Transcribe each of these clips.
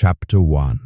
Chapter 1.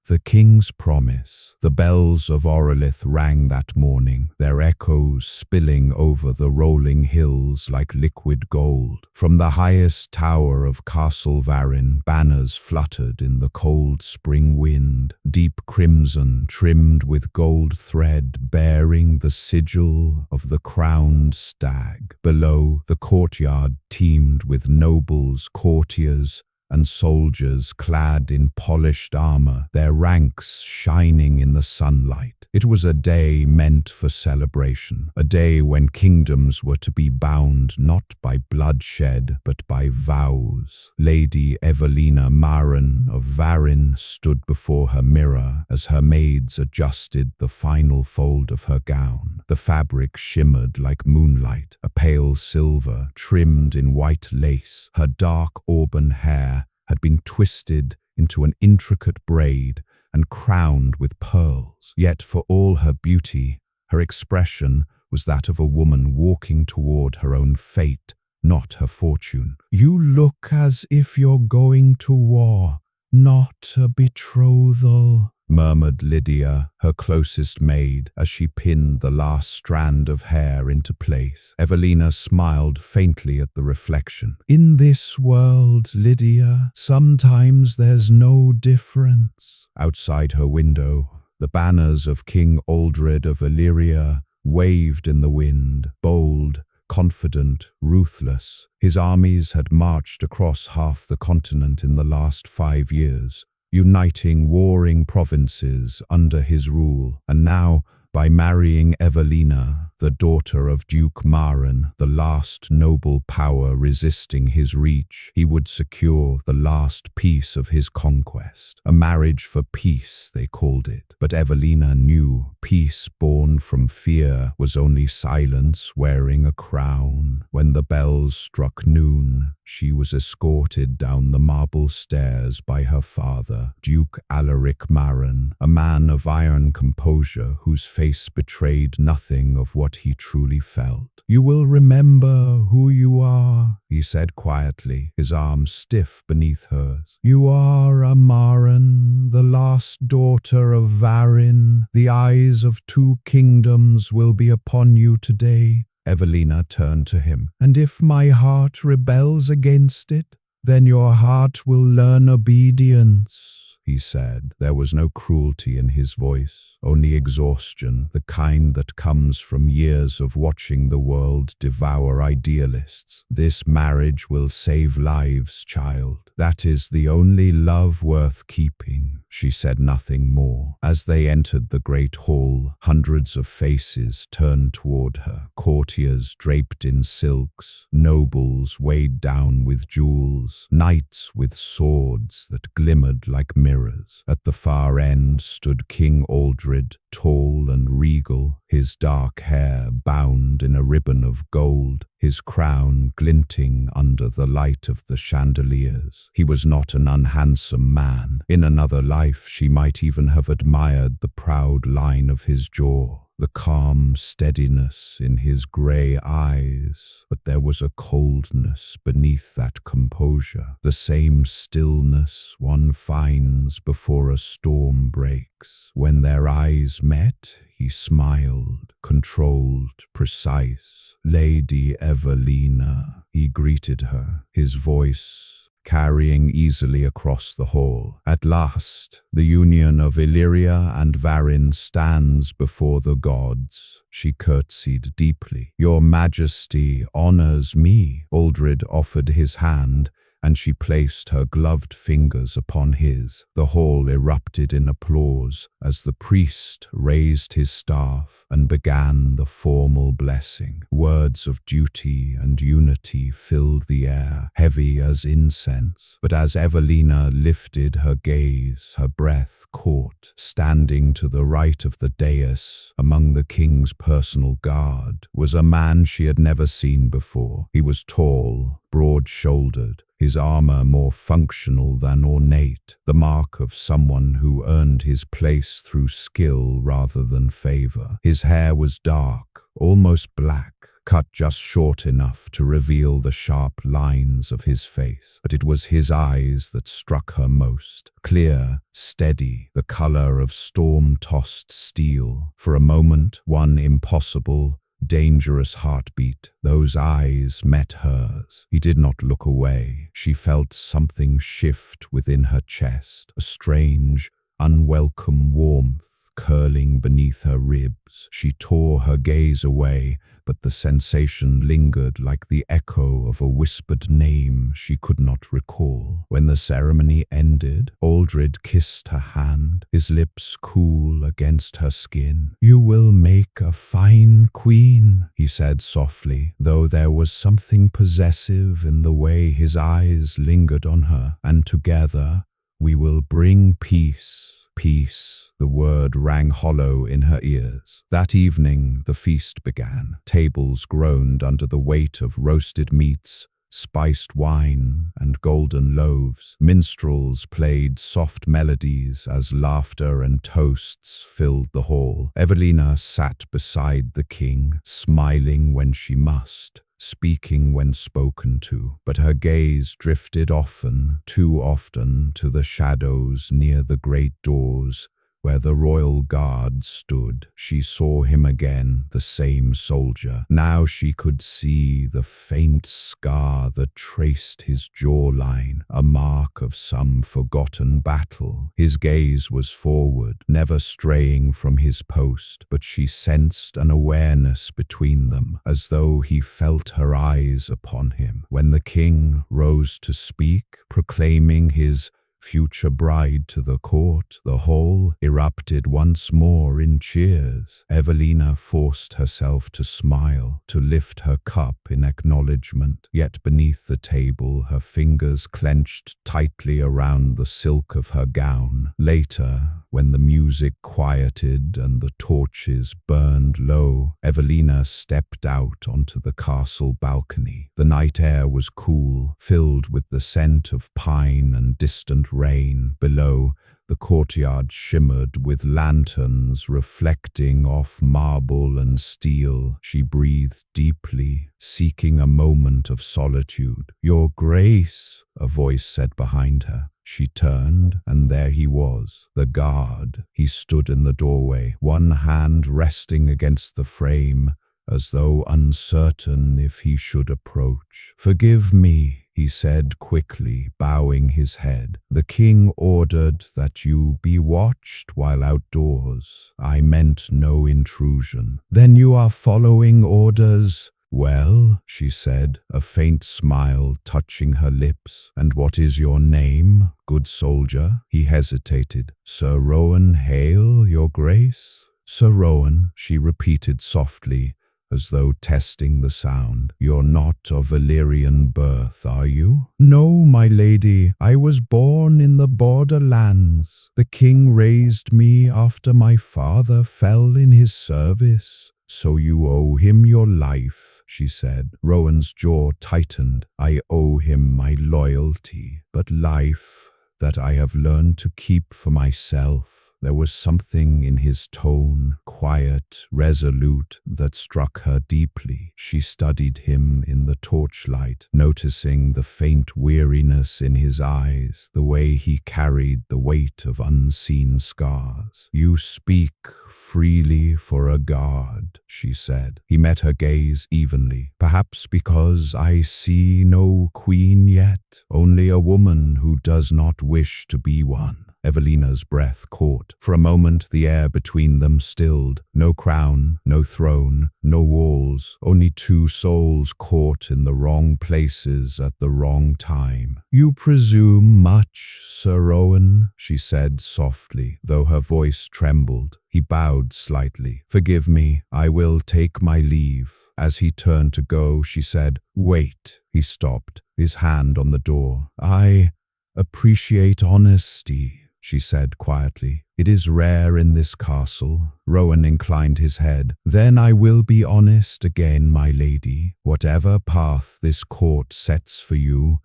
The King's Promise. The bells of Orolith rang that morning, their echoes spilling over the rolling hills like liquid gold. From the highest tower of Castle Varin, banners fluttered in the cold spring wind, deep crimson trimmed with gold thread, bearing the sigil of the crowned stag. Below, the courtyard teemed with nobles, courtiers, and soldiers clad in polished armor, their ranks shining in the sunlight. It was a day meant for celebration, a day when kingdoms were to be bound not by bloodshed but by vows. Lady Evelina Maren of Varin stood before her mirror as her maids adjusted the final fold of her gown. The fabric shimmered like moonlight, a pale silver trimmed in white lace. Her dark auburn hair had been twisted into an intricate braid and crowned with pearls. Yet for all her beauty, her expression was that of a woman walking toward her own fate, not her fortune. "You look as if you're going to war, not a betrothal," murmured Lydia, her closest maid, as she pinned the last strand of hair into place. Evelina smiled faintly at the reflection. "In this world, Lydia, sometimes there's no difference." Outside her window, the banners of King Aldred of Illyria waved in the wind, bold, confident, ruthless. His armies had marched across half the continent in the last 5 years, uniting warring provinces under his rule, and now, by marrying Evelina, the daughter of Duke Maren, the last noble power resisting his reach, he would secure the last piece of his conquest. A marriage for peace, they called it. But Evelina knew peace born from fear was only silence wearing a crown. When the bells struck noon, she was escorted down the marble stairs by her father, Duke Alaric Maren, a man of iron composure whose face betrayed nothing of what he truly felt. "You will remember who you are," he said quietly, his arm stiff beneath hers. "You are a Maren, the last daughter of Varin. The eyes of 2 kingdoms will be upon you today." Evelina turned to him. "And if my heart rebels against it, then your heart will learn obedience," he said. There was no cruelty in his voice, only exhaustion, the kind that comes from years of watching the world devour idealists. "This marriage will save lives, child. That is the only love worth keeping." She said nothing more. As they entered the great hall, hundreds of faces turned toward her, courtiers draped in silks, nobles weighed down with jewels, knights with swords that glimmered like mirrors. At the far end stood King Aldred, tall and regal, his dark hair bound in a ribbon of gold, his crown glinting under the light of the chandeliers. He was not an unhandsome man. In another life, she might even have admired the proud line of his jaw, the calm steadiness in his grey eyes, but there was a coldness beneath that composure, the same stillness one finds before a storm breaks. When their eyes met, he smiled, controlled, precise. "Lady Evelina," he greeted her, his voice carrying easily across the hall. "At last, the union of Illyria and Varin stands before the gods." She curtsied deeply. "Your Majesty honors me." Aldred offered his hand, and she placed her gloved fingers upon his. The hall erupted in applause as the priest raised his staff and began the formal blessing. Words of duty and unity filled the air, heavy as incense. But as Evelina lifted her gaze, her breath caught. Standing to the right of the dais, among the king's personal guard, was a man she had never seen before. He was tall, broad-shouldered, his armor more functional than ornate, the mark of someone who earned his place through skill rather than favor. His hair was dark, almost black, cut just short enough to reveal the sharp lines of his face. But it was his eyes that struck her most. Clear, steady, the color of storm-tossed steel. For a moment, one impossible, dangerous heartbeat. Those eyes met hers. He did not look away. She felt something shift within her chest, a strange, unwelcome warmth curling beneath her ribs. She tore her gaze away, but the sensation lingered like the echo of a whispered name she could not recall. When the ceremony ended, Aldred kissed her hand, his lips cool against her skin. "You will make a fine queen," he said softly, though there was something possessive in the way his eyes lingered on her. "And together we will bring peace." Peace. The word rang hollow in her ears. That evening, the feast began. Tables groaned under the weight of roasted meats, spiced wine, and golden loaves. Minstrels played soft melodies as laughter and toasts filled the hall. Evelina sat beside the king, smiling when she must, speaking when spoken to, but her gaze drifted often, too often, to the shadows near the great doors where the royal guard stood. She saw him again, the same soldier. Now she could see the faint scar that traced his jawline, a mark of some forgotten battle. His gaze was forward, never straying from his post, but she sensed an awareness between them, as though he felt her eyes upon him. When the king rose to speak, proclaiming his future bride to the court, the hall erupted once more in cheers. Evelina forced herself to smile, to lift her cup in acknowledgement, yet beneath the table her fingers clenched tightly around the silk of her gown. Later, when the music quieted and the torches burned low, Evelina stepped out onto the castle balcony. The night air was cool, filled with the scent of pine and distant rain. Below, the courtyard shimmered with lanterns reflecting off marble and steel. She breathed deeply, seeking a moment of solitude. "Your Grace," a voice said behind her. She turned, and there he was, the guard. He stood in the doorway, one hand resting against the frame, as though uncertain if he should approach. "Forgive me," he said quickly, bowing his head. "The king ordered that you be watched while outdoors. I meant no intrusion." "Then you are following orders?" "Well," she said, a faint smile touching her lips. "And what is your name, good soldier?" He hesitated. "Sir Rowan Hale, your grace?" "Sir Rowan," she repeated softly, as though testing the sound. "You're not of Valyrian birth, are you?" "No, my lady. I was born in the borderlands. The king raised me after my father fell in his service." "So you owe him your life," she said. Rowan's jaw tightened. "I owe him my loyalty, but life that I have learned to keep for myself." There was something in his tone, quiet, resolute, that struck her deeply. She studied him in the torchlight, noticing the faint weariness in his eyes, the way he carried the weight of unseen scars. "You speak freely for a guard," she said. He met her gaze evenly. "Perhaps because I see no queen yet, only a woman who does not wish to be one." Evelina's breath caught. For a moment the air between them stilled. No crown, no throne, no walls, only two souls caught in the wrong places at the wrong time. "You presume much, Sir Rowan," she said softly, though her voice trembled. He bowed slightly. "Forgive me, I will take my leave." As he turned to go, she said, "Wait." He stopped, his hand on the door. "I appreciate honesty," she said quietly. "It is rare in this castle." Rowan inclined his head. "Then I will be honest again, my lady. Whatever path this court sets for you,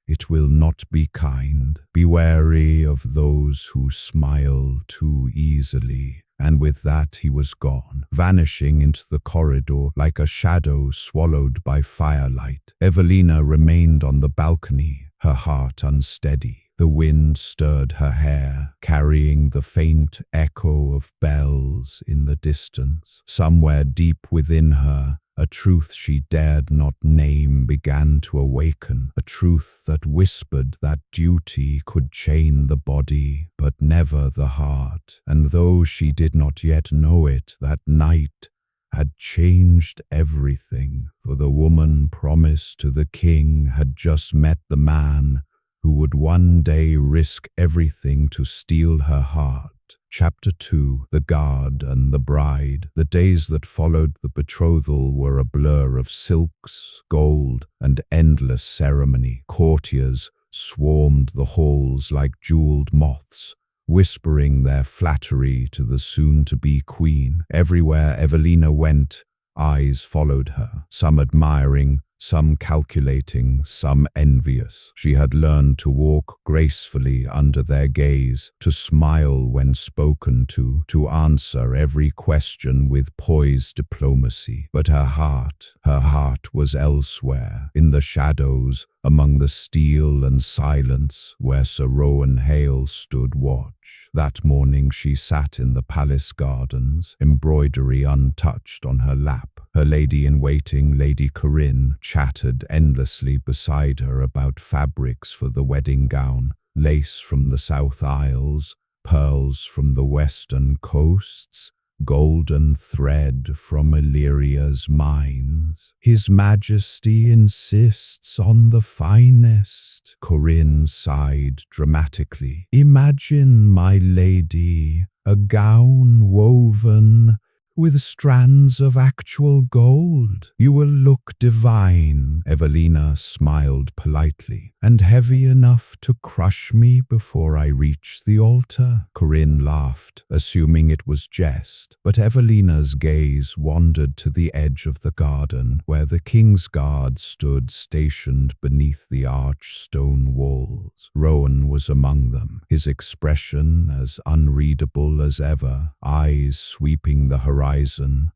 it will not be kind. Be wary of those who smile too easily." And with that he was gone, vanishing into the corridor like a shadow swallowed by firelight. Evelina remained on the balcony, her heart unsteady. The wind stirred her hair, carrying the faint echo of bells in the distance. Somewhere deep within her, a truth she dared not name began to awaken, a truth that whispered that duty could chain the body, but never the heart. And though she did not yet know it, that night had changed everything, for the woman promised to the king had just met the man who would one day risk everything to steal her heart. Chapter 2. The Guard and the Bride. The days that followed the betrothal were a blur of silks, gold, and endless ceremony. Courtiers swarmed the halls like jeweled moths, whispering their flattery to the soon-to-be queen. Everywhere Evelina went, eyes followed her, some admiring, some calculating, some envious. She had learned to walk gracefully under their gaze, to smile when spoken to answer every question with poised diplomacy. But her heart was elsewhere, in the shadows, among the steel and silence, where Sir Rowan Hale stood watch. That morning she sat in the palace gardens, embroidery untouched on her lap. Her lady-in-waiting, Lady Corinne, chattered endlessly beside her about fabrics for the wedding gown, lace from the South Isles, pearls from the western coasts, golden thread from Illyria's mines. His Majesty insists on the finest. Corinne sighed dramatically. Imagine, my lady, a gown woven with strands of actual gold. You will look divine. Evelina smiled politely. And heavy enough to crush me before I reach the altar? Corinne laughed, assuming it was jest. But Evelina's gaze wandered to the edge of the garden, where the king's guard stood stationed beneath the arched stone walls. Rowan was among them, his expression as unreadable as ever, eyes sweeping the horizon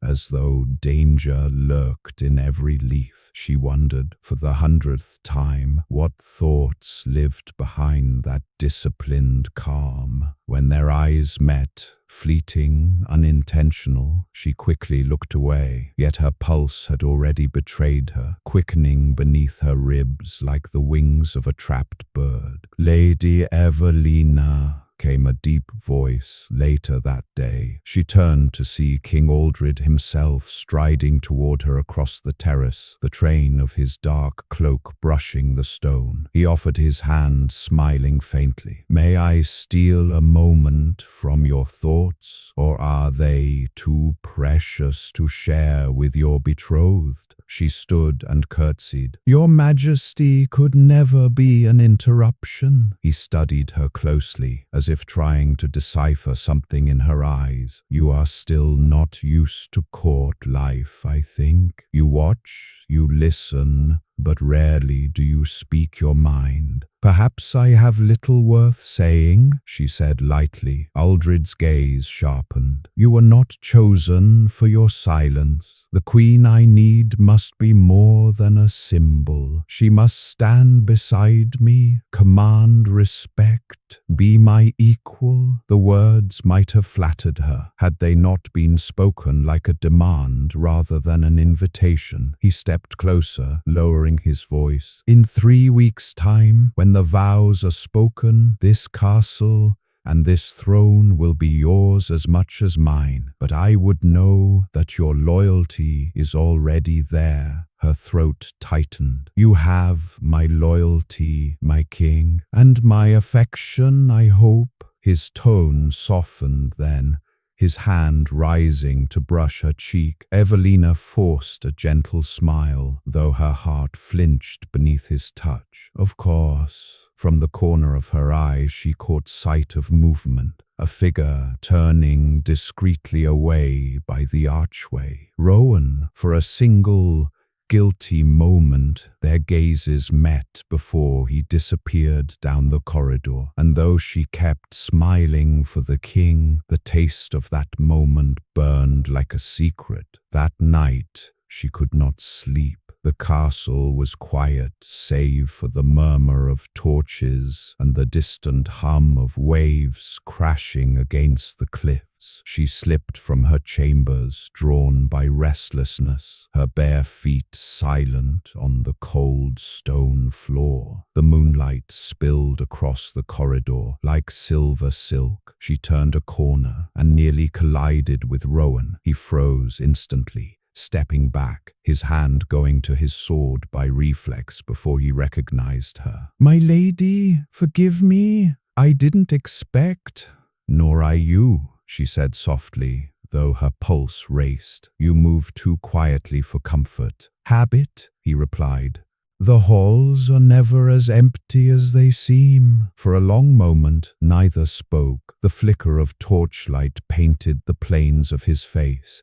as though danger lurked in every leaf. She wondered, for the 100th time, what thoughts lived behind that disciplined calm. When their eyes met, fleeting, unintentional, she quickly looked away, yet her pulse had already betrayed her, quickening beneath her ribs like the wings of a trapped bird. Lady Evelina, came a deep voice later that day. She turned to see King Aldred himself striding toward her across the terrace, the train of his dark cloak brushing the stone. He offered his hand, smiling faintly. "May I steal a moment from your thoughts, or are they too precious to share with your betrothed?" She stood and curtsied. "Your Majesty could never be an interruption." He studied her closely, as if trying to decipher something in her eyes. "You are still not used to court life, I think. You watch, you listen, but rarely do you speak your mind. Perhaps I have little worth saying," she said lightly. Aldred's gaze sharpened. "You were not chosen for your silence. The queen I need must be more than a symbol. She must stand beside me, command respect, be my equal." The words might have flattered her, had they not been spoken like a demand rather than an invitation. He stepped closer, lowering his voice. "In 3 weeks' time, when the vows are spoken, this castle and this throne will be yours as much as mine. But I would know that your loyalty is already there." Her throat tightened. "You have my loyalty, my king, and my affection, I hope." His tone softened then, his hand rising to brush her cheek. Evelina forced a gentle smile, though her heart flinched beneath his touch. "Of course." From the corner of her eye she caught sight of movement, a figure turning discreetly away by the archway. Rowan, for a single guilty moment, their gazes met before he disappeared down the corridor, and though she kept smiling for the king, the taste of that moment burned like a secret. That night, she could not sleep. The castle was quiet, save for the murmur of torches and the distant hum of waves crashing against the cliffs. She slipped from her chambers, drawn by restlessness, her bare feet silent on the cold stone floor. The moonlight spilled across the corridor like silver silk. She turned a corner and nearly collided with Rowan. He froze instantly, stepping back, his hand going to his sword by reflex before he recognized her. "My lady, forgive me. I didn't expect." "Nor I you," she said softly, though her pulse raced. "You move too quietly for comfort." "Habit," he replied. "The halls are never as empty as they seem." For a long moment, neither spoke. The flicker of torchlight painted the planes of his face,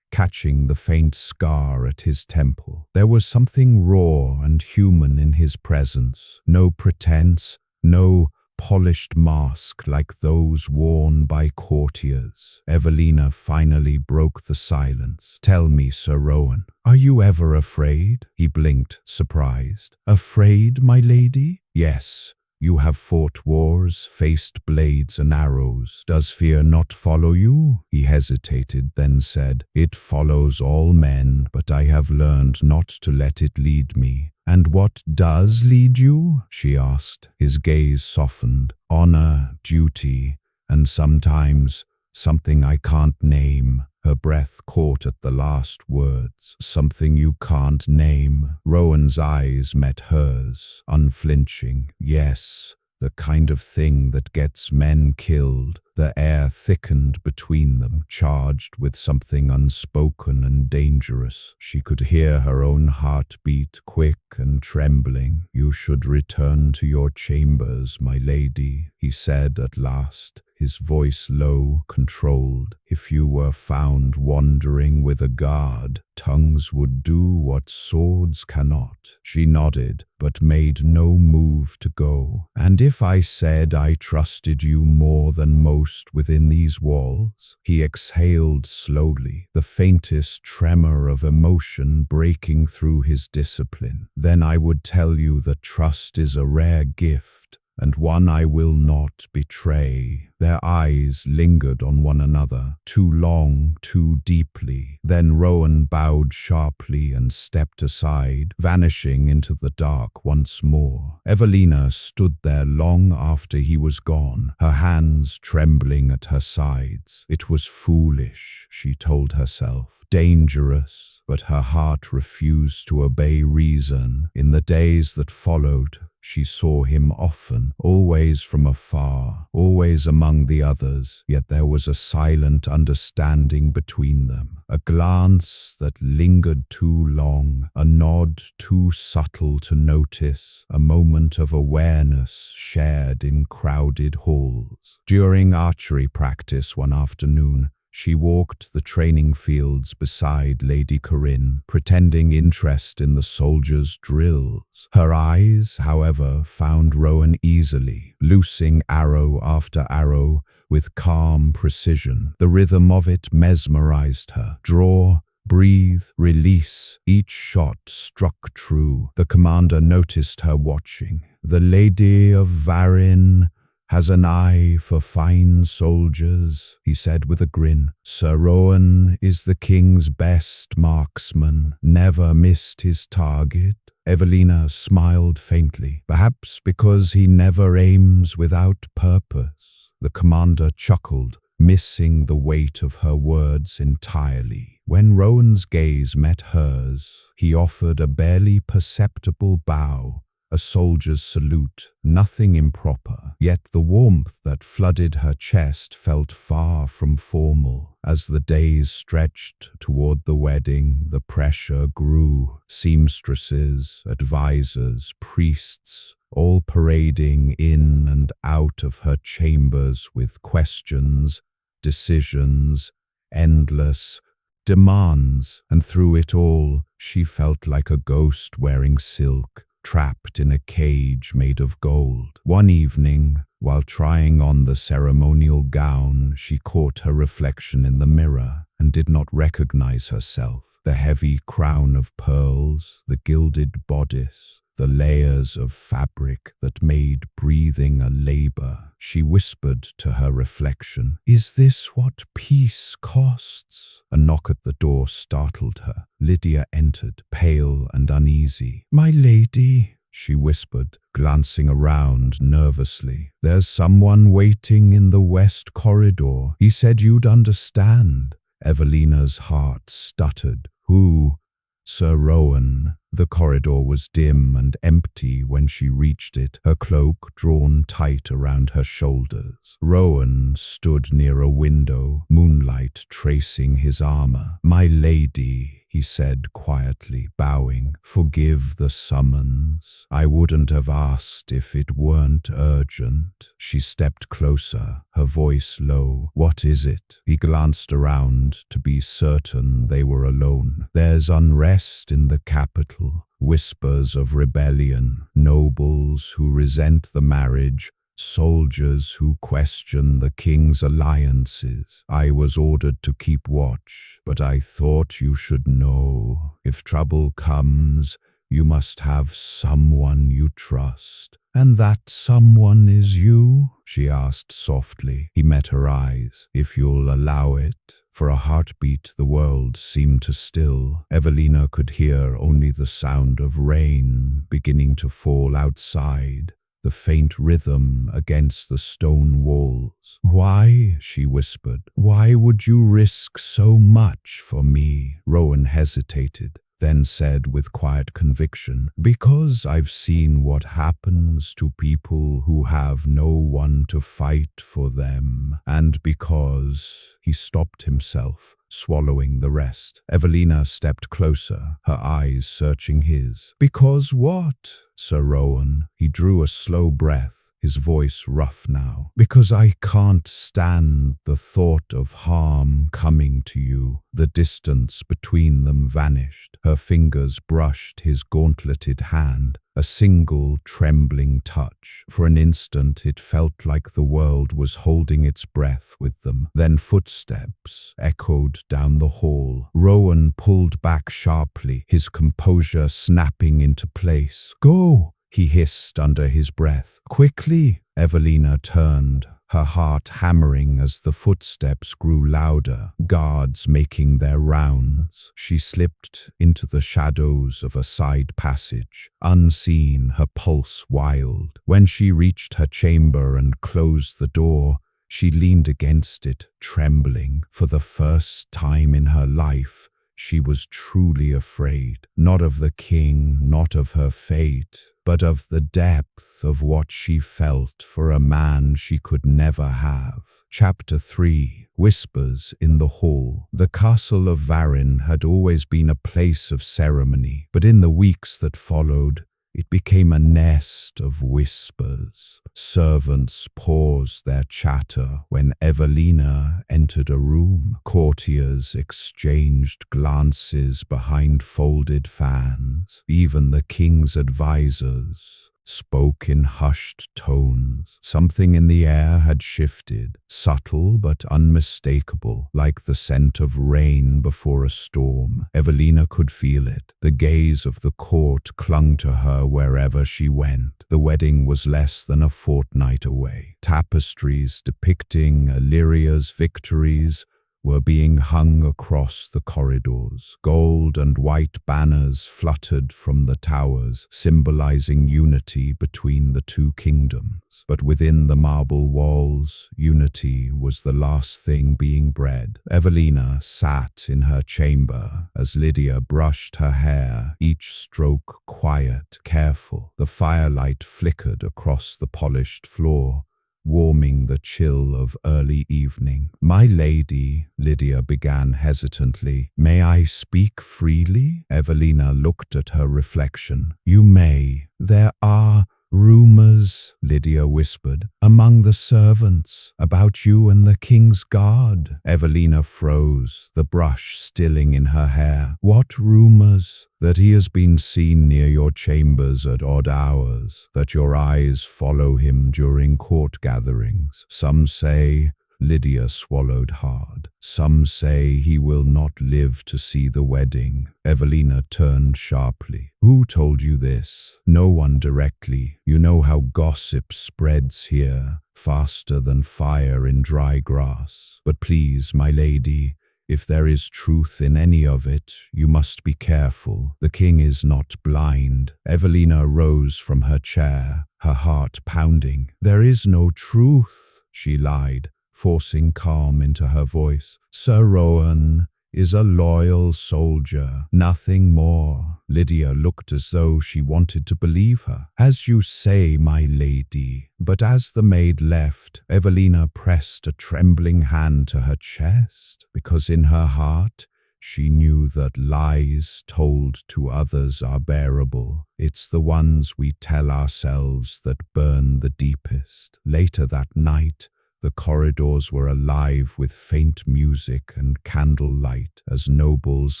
catching the faint scar at his temple. There was something raw and human in his presence. No pretense, no polished mask like those worn by courtiers. Evelina finally broke the silence. "Tell me, Sir Rowan, are you ever afraid?" He blinked, surprised. "Afraid, my lady?" "Yes. You have fought wars, faced blades and arrows. Does fear not follow you?" He hesitated, then said, "It follows all men, but I have learned not to let it lead me." "And what does lead you?" she asked. His gaze softened. "Honor, duty, and sometimes something I can't name." Her breath caught at the last words. "Something you can't name." Rowan's eyes met hers, unflinching. "Yes, the kind of thing that gets men killed." The air thickened between them, charged with something unspoken and dangerous. She could hear her own heart beat, quick and trembling. "You should return to your chambers, my lady," he said at last, his voice low, controlled. "If you were found wandering with a guard, tongues would do what swords cannot." She nodded, but made no move to go. "And if I said I trusted you more than most within these walls?" He exhaled slowly, the faintest tremor of emotion breaking through his discipline. "Then I would tell you that trust is a rare gift, and one I will not betray." Their eyes lingered on one another, too long, too deeply. Then Rowan bowed sharply and stepped aside, vanishing into the dark once more. Evelina stood there long after he was gone, her hands trembling at her sides. It was foolish, she told herself, dangerous, but her heart refused to obey reason. In the days that followed, she saw him often, always from afar, always among the others, yet there was a silent understanding between them, a glance that lingered too long, a nod too subtle to notice, a moment of awareness shared in crowded halls. During archery practice one afternoon, she walked the training fields beside Lady Corinne, pretending interest in the soldiers' drills. Her eyes, however, found Rowan easily, loosing arrow after arrow with calm precision. The rhythm of it mesmerized her. Draw, breathe, release. Each shot struck true. The commander noticed her watching. "The Lady of Varin has an eye for fine soldiers," he said with a grin. "Sir Rowan is the king's best marksman, never missed his target." Evelina smiled faintly, perhaps because he never aims without purpose. The commander chuckled, missing the weight of her words entirely. When Rowan's gaze met hers, he offered a barely perceptible bow, a soldier's salute, nothing improper. Yet the warmth that flooded her chest felt far from formal. As the days stretched toward the wedding, the pressure grew. Seamstresses, advisors, priests, all parading in and out of her chambers with questions, decisions, endless, demands, and through it all, she felt like a ghost wearing silk, trapped in a cage made of gold. One evening, while trying on the ceremonial gown, she caught her reflection in the mirror and did not recognize herself. The heavy crown of pearls, the gilded bodice, the layers of fabric that made breathing a labor. She whispered to her reflection, "Is this what peace costs?" A knock at the door startled her. Lydia entered, pale and uneasy. "My lady," she whispered, glancing around nervously. "There's someone waiting in the west corridor. He said you'd understand." Evelina's heart stuttered. "Who?" "Sir Rowan." The corridor was dim and empty when she reached it, her cloak drawn tight around her shoulders. Rowan stood near a window, moonlight tracing his armor. "My lady," he said quietly, bowing, "forgive the summons. I wouldn't have asked if it weren't urgent." She stepped closer, her voice low. "What is it?" He glanced around to be certain they were alone. "There's unrest in the capital, whispers of rebellion, nobles who resent the marriage, soldiers who question the king's alliances. I was ordered to keep watch, but I thought you should know. If trouble comes, you must have someone you trust." "And that someone is you?" she asked softly. He met her eyes. "If you'll allow it." For a heartbeat, the world seemed to still. Evelina could hear only the sound of rain beginning to fall outside, the faint rhythm against the stone walls. "Why?" she whispered. "Why would you risk so much for me?" Rowan hesitated, then said with quiet conviction, "Because I've seen what happens to people who have no one to fight for them, and because—" He stopped himself, swallowing the rest. Evelina stepped closer, her eyes searching his. "Because what, Sir Rowan?" He drew a slow breath, his voice rough now. "Because I can't stand the thought of harm coming to you." The distance between them vanished. Her fingers brushed his gauntleted hand, a single trembling touch. For an instant it felt like the world was holding its breath with them. Then footsteps echoed down the hall. Rowan pulled back sharply, his composure snapping into place. "Go!" he hissed under his breath. "Quickly!" Evelina turned, her heart hammering as the footsteps grew louder, guards making their rounds. She slipped into the shadows of a side passage, unseen, her pulse wild. When she reached her chamber and closed the door, she leaned against it, trembling. For the first time in her life, she was truly afraid, not of the king, not of her fate, but of the depth of what she felt for a man she could never have. Chapter 3. Whispers in the Hall. The castle of Varin had always been a place of ceremony, but in the weeks that followed, it became a nest of whispers. Servants paused their chatter when Evelina entered a room. Courtiers exchanged glances behind folded fans. Even the king's advisors spoke in hushed tones. Something in the air had shifted, subtle but unmistakable, like the scent of rain before a storm. Evelina could feel it. The gaze of the court clung to her wherever she went. The wedding was less than a fortnight away. Tapestries depicting Illyria's victories were being hung across the corridors. Gold and white banners fluttered from the towers, symbolizing unity between the two kingdoms. But within the marble walls, unity was the last thing being bred. Evelina sat in her chamber as Lydia brushed her hair, each stroke quiet, careful. The firelight flickered across the polished floor, warming the chill of early evening. "My lady," Lydia began hesitantly, "may I speak freely?" Evelina looked at her reflection. "You may. There are—" Rumors, Lydia whispered, among the servants, about you and the king's guard. Evelina froze, the brush stilling in her hair. What rumors? That he has been seen near your chambers at odd hours, that your eyes follow him during court gatherings. Some say, Lydia swallowed hard. Some say he will not live to see the wedding. Evelina turned sharply. Who told you this? No one directly. You know how gossip spreads here, faster than fire in dry grass. But please, my lady, if there is truth in any of it, you must be careful. The king is not blind. Evelina rose from her chair, her heart pounding. There is no truth, she lied, forcing calm into her voice. Sir Rowan is a loyal soldier, nothing more. Lydia looked as though she wanted to believe her. As you say, my lady. But as the maid left, Evelina pressed a trembling hand to her chest, because in her heart she knew that lies told to others are bearable. It's the ones we tell ourselves that burn the deepest. Later that night, the corridors were alive with faint music and candlelight as nobles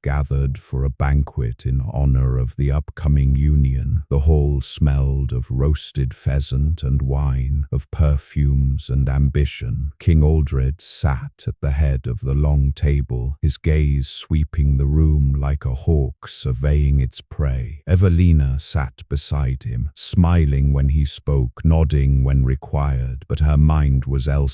gathered for a banquet in honor of the upcoming union. The hall smelled of roasted pheasant and wine, of perfumes and ambition. King Aldred sat at the head of the long table, his gaze sweeping the room like a hawk surveying its prey. Evelina sat beside him, smiling when he spoke, nodding when required, but her mind was elsewhere.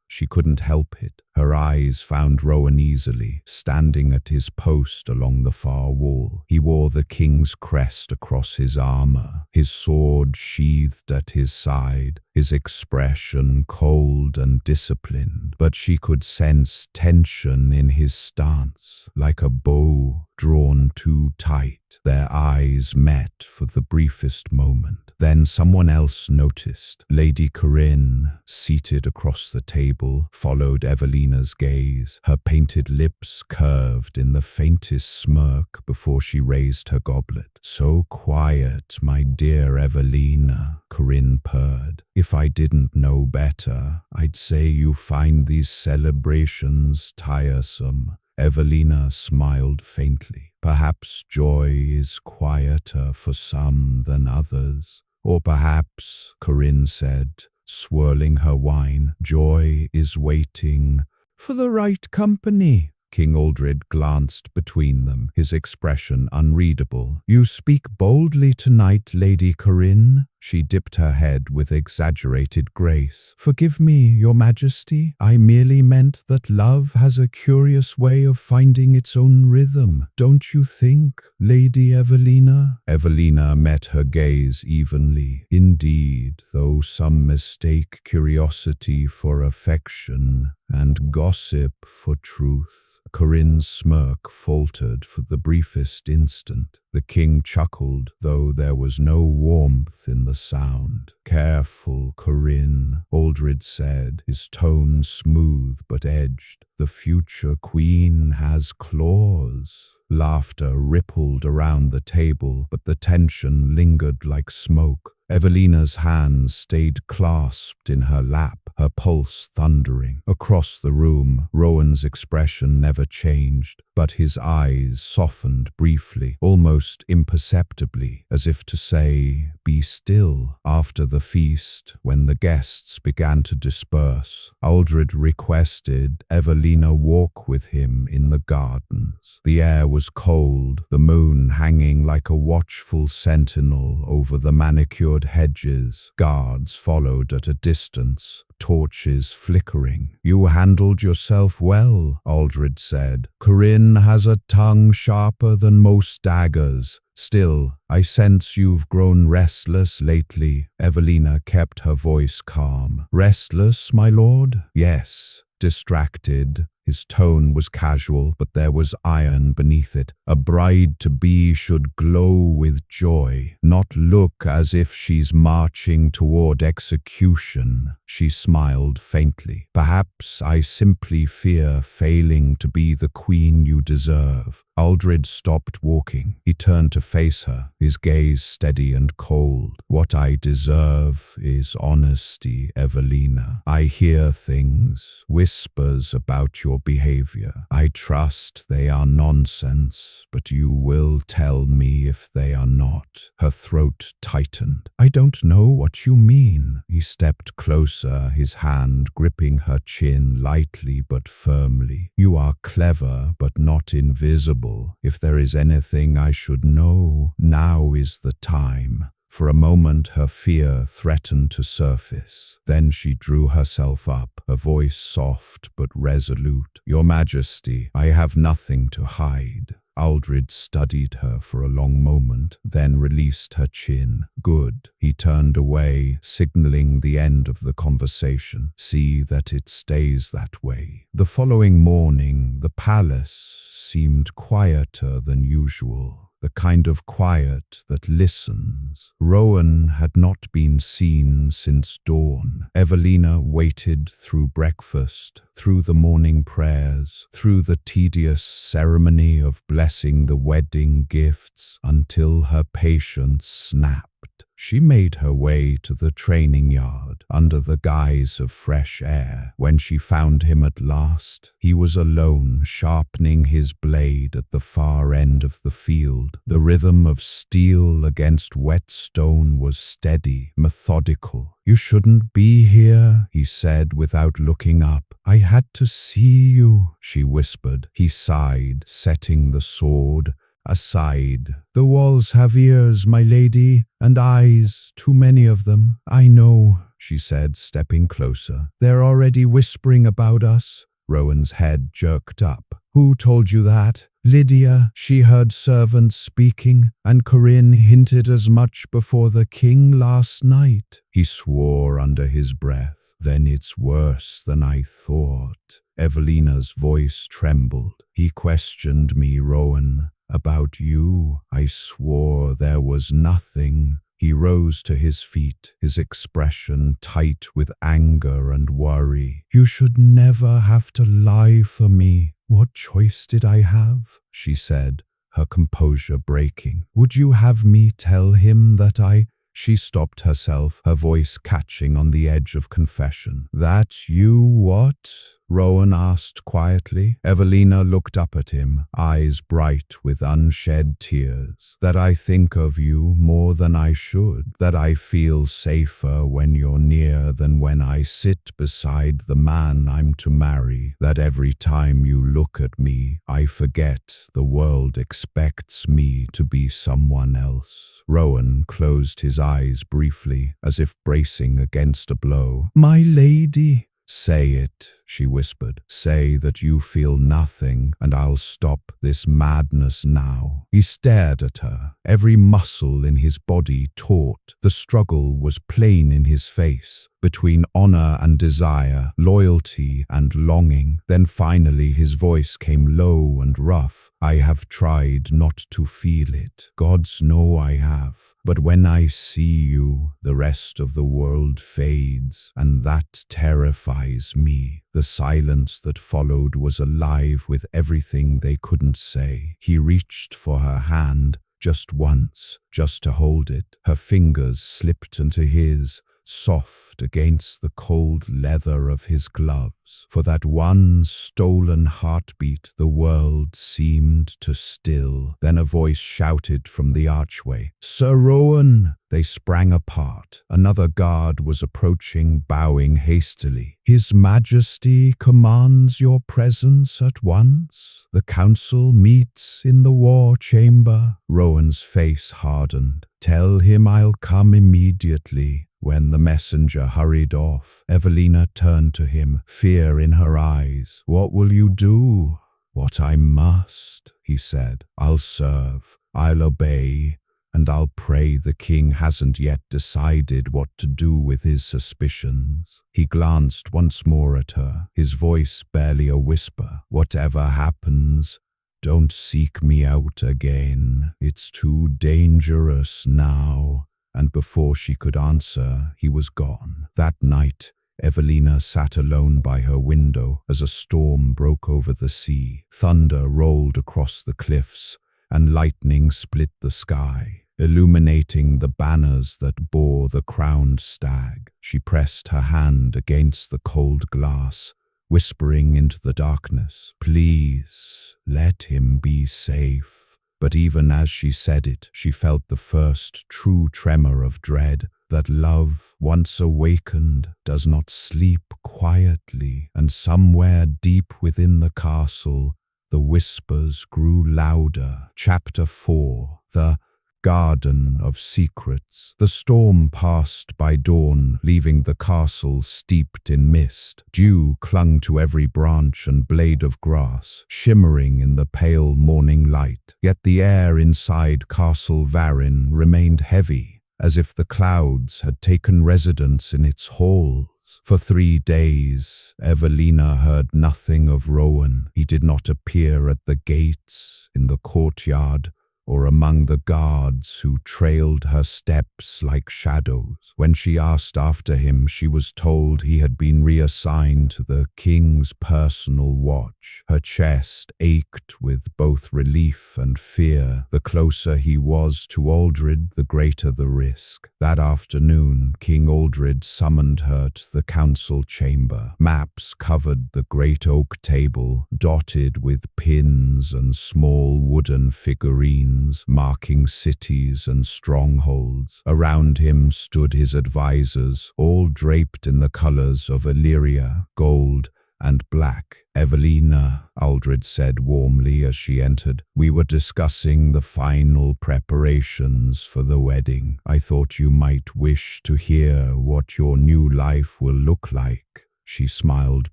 She couldn't help it. Her eyes found Rowan easily, standing at his post along the far wall. He wore the king's crest across his armor, his sword sheathed at his side, his expression cold and disciplined. But she could sense tension in his stance, like a bow drawn too tight. Their eyes met for the briefest moment. Then someone else noticed. Lady Corinne, seated across the table, followed Evelina's gaze. Her painted lips curved in the faintest smirk before she raised her goblet. So quiet, my dear Evelina, Corinne purred. If I didn't know better, I'd say you find these celebrations tiresome. Evelina smiled faintly. Perhaps joy is quieter for some than others. Or perhaps, Corinne said, swirling her wine, joy is waiting for the right company. King Aldred glanced between them, his expression unreadable. You speak boldly tonight, Lady Corinne. She dipped her head with exaggerated grace. Forgive me, Your Majesty. I merely meant that love has a curious way of finding its own rhythm. Don't you think, Lady Evelina? Evelina met her gaze evenly. Indeed, though some mistake curiosity for affection and gossip for truth. Corinne's smirk faltered for the briefest instant. The king chuckled, though there was no warmth in the sound. Careful, Corinne, Aldred said, his tone smooth but edged. The future queen has claws. Laughter rippled around the table, but the tension lingered like smoke. Evelina's hands stayed clasped in her lap, her pulse thundering. Across the room, Rowan's expression never changed, but his eyes softened briefly, almost imperceptibly, as if to say, "Be still." After the feast, when the guests began to disperse, Aldred requested Evelina walk with him in the gardens. The air was cold, the moon hanging like a watchful sentinel over the manicured hedges. Guards followed at a distance, torches flickering. "You handled yourself well," Aldred said. "Corinne has a tongue sharper than most daggers. Still, I sense you've grown restless lately." Evelina kept her voice calm. "Restless, my lord?" "Yes. Distracted, His tone was casual, but there was iron beneath it. A bride-to-be should glow with joy, not look as if she's marching toward execution. She smiled faintly. Perhaps I simply fear failing to be the queen you deserve. Aldred stopped walking. He turned to face her, his gaze steady and cold. What I deserve is honesty, Evelina. I hear things, whispers about your behavior. I trust they are nonsense, but you will tell me if they are not. Her throat tightened. I don't know what you mean. He stepped closer, his hand gripping her chin lightly but firmly. You are clever, but not invisible. If there is anything I should know, now is the time. For a moment her fear threatened to surface. Then she drew herself up, her voice soft but resolute. Your Majesty, I have nothing to hide. Aldred studied her for a long moment, then released her chin. Good. He turned away, signaling the end of the conversation. See that it stays that way. The following morning, the palace seemed quieter than usual. The kind of quiet that listens. Rowan had not been seen since dawn. Evelina waited through breakfast, through the morning prayers, through the tedious ceremony of blessing the wedding gifts, until her patience snapped. She made her way to the training yard under the guise of fresh air. When she found him at last, he was alone, sharpening his blade at the far end of the field. The rhythm of steel against wet stone was steady, methodical. You shouldn't be here, he said without looking up. I had to see you, she whispered. He sighed, setting the sword aside. The walls have ears, my lady, and eyes, too many of them. I know, she said, stepping closer. They're already whispering about us. Rowan's head jerked up. Who told you that? Lydia. She heard servants speaking, and Corinne hinted as much before the king last night. He swore under his breath. Then it's worse than I thought. Evelina's voice trembled. He questioned me, Rowan. About you, I swore there was nothing. He rose to his feet, his expression tight with anger and worry. You should never have to lie for me. What choice did I have? She said, her composure breaking. Would you have me tell him that I... She stopped herself, her voice catching on the edge of confession. That you what? Rowan asked quietly. Evelina looked up at him, eyes bright with unshed tears. That I think of you more than I should. That I feel safer when you're near than when I sit beside the man I'm to marry. That every time you look at me, I forget the world expects me to be someone else. Rowan closed his eyes briefly, as if bracing against a blow. My lady. Say it, she whispered. Say that you feel nothing, and I'll stop this madness now. He stared at her, every muscle in his body taut. The struggle was plain in his face, between honor and desire, loyalty and longing. Then finally his voice came low and rough. I have tried not to feel it. Gods know I have. But when I see you, the rest of the world fades, and that terrifies me. The silence that followed was alive with everything they couldn't say. He reached for her hand, just once, just to hold it. Her fingers slipped into his, soft against the cold leather of his gloves. For that one stolen heartbeat, the world seemed to still. Then a voice shouted from the archway, Sir Rowan! They sprang apart. Another guard was approaching, bowing hastily. His Majesty commands your presence at once. The council meets in the war chamber. Rowan's face hardened. Tell him I'll come immediately. When the messenger hurried off, Evelina turned to him, fear in her eyes. What will you do? What I must, he said. I'll serve. I'll obey. and I'll pray the king hasn't yet decided what to do with his suspicions." He glanced once more at her, his voice barely a whisper. "Whatever happens, don't seek me out again. It's too dangerous now." And before she could answer, he was gone. That night, Evelina sat alone by her window as a storm broke over the sea. Thunder rolled across the cliffs, and lightning split the sky, illuminating the banners that bore the crowned stag. She pressed her hand against the cold glass, whispering into the darkness, "Please, let him be safe." But even as she said it, she felt the first true tremor of dread, that love, once awakened, does not sleep quietly. And somewhere deep within the castle, the whispers grew louder. Chapter 4. The Garden of Secrets. The storm passed by dawn, leaving the castle steeped in mist. Dew clung to every branch and blade of grass, shimmering in the pale morning light. Yet the air inside Castle Varin remained heavy, as if the clouds had taken residence in its halls. For 3 days, Evelina heard nothing of Rowan. He did not appear at the gates, in the courtyard, or among the guards who trailed her steps like shadows. When she asked after him, she was told he had been reassigned to the king's personal watch. Her chest ached with both relief and fear. The closer he was to Aldred, the greater the risk. That afternoon, King Aldred summoned her to the council chamber. Maps covered the great oak table, dotted with pins and small wooden figurines marking cities and strongholds. Around him stood his advisors, all draped in the colors of Illyria, gold and black. "Evelina," Aldred said warmly as she entered, "we were discussing the final preparations for the wedding. I thought you might wish to hear what your new life will look like." She smiled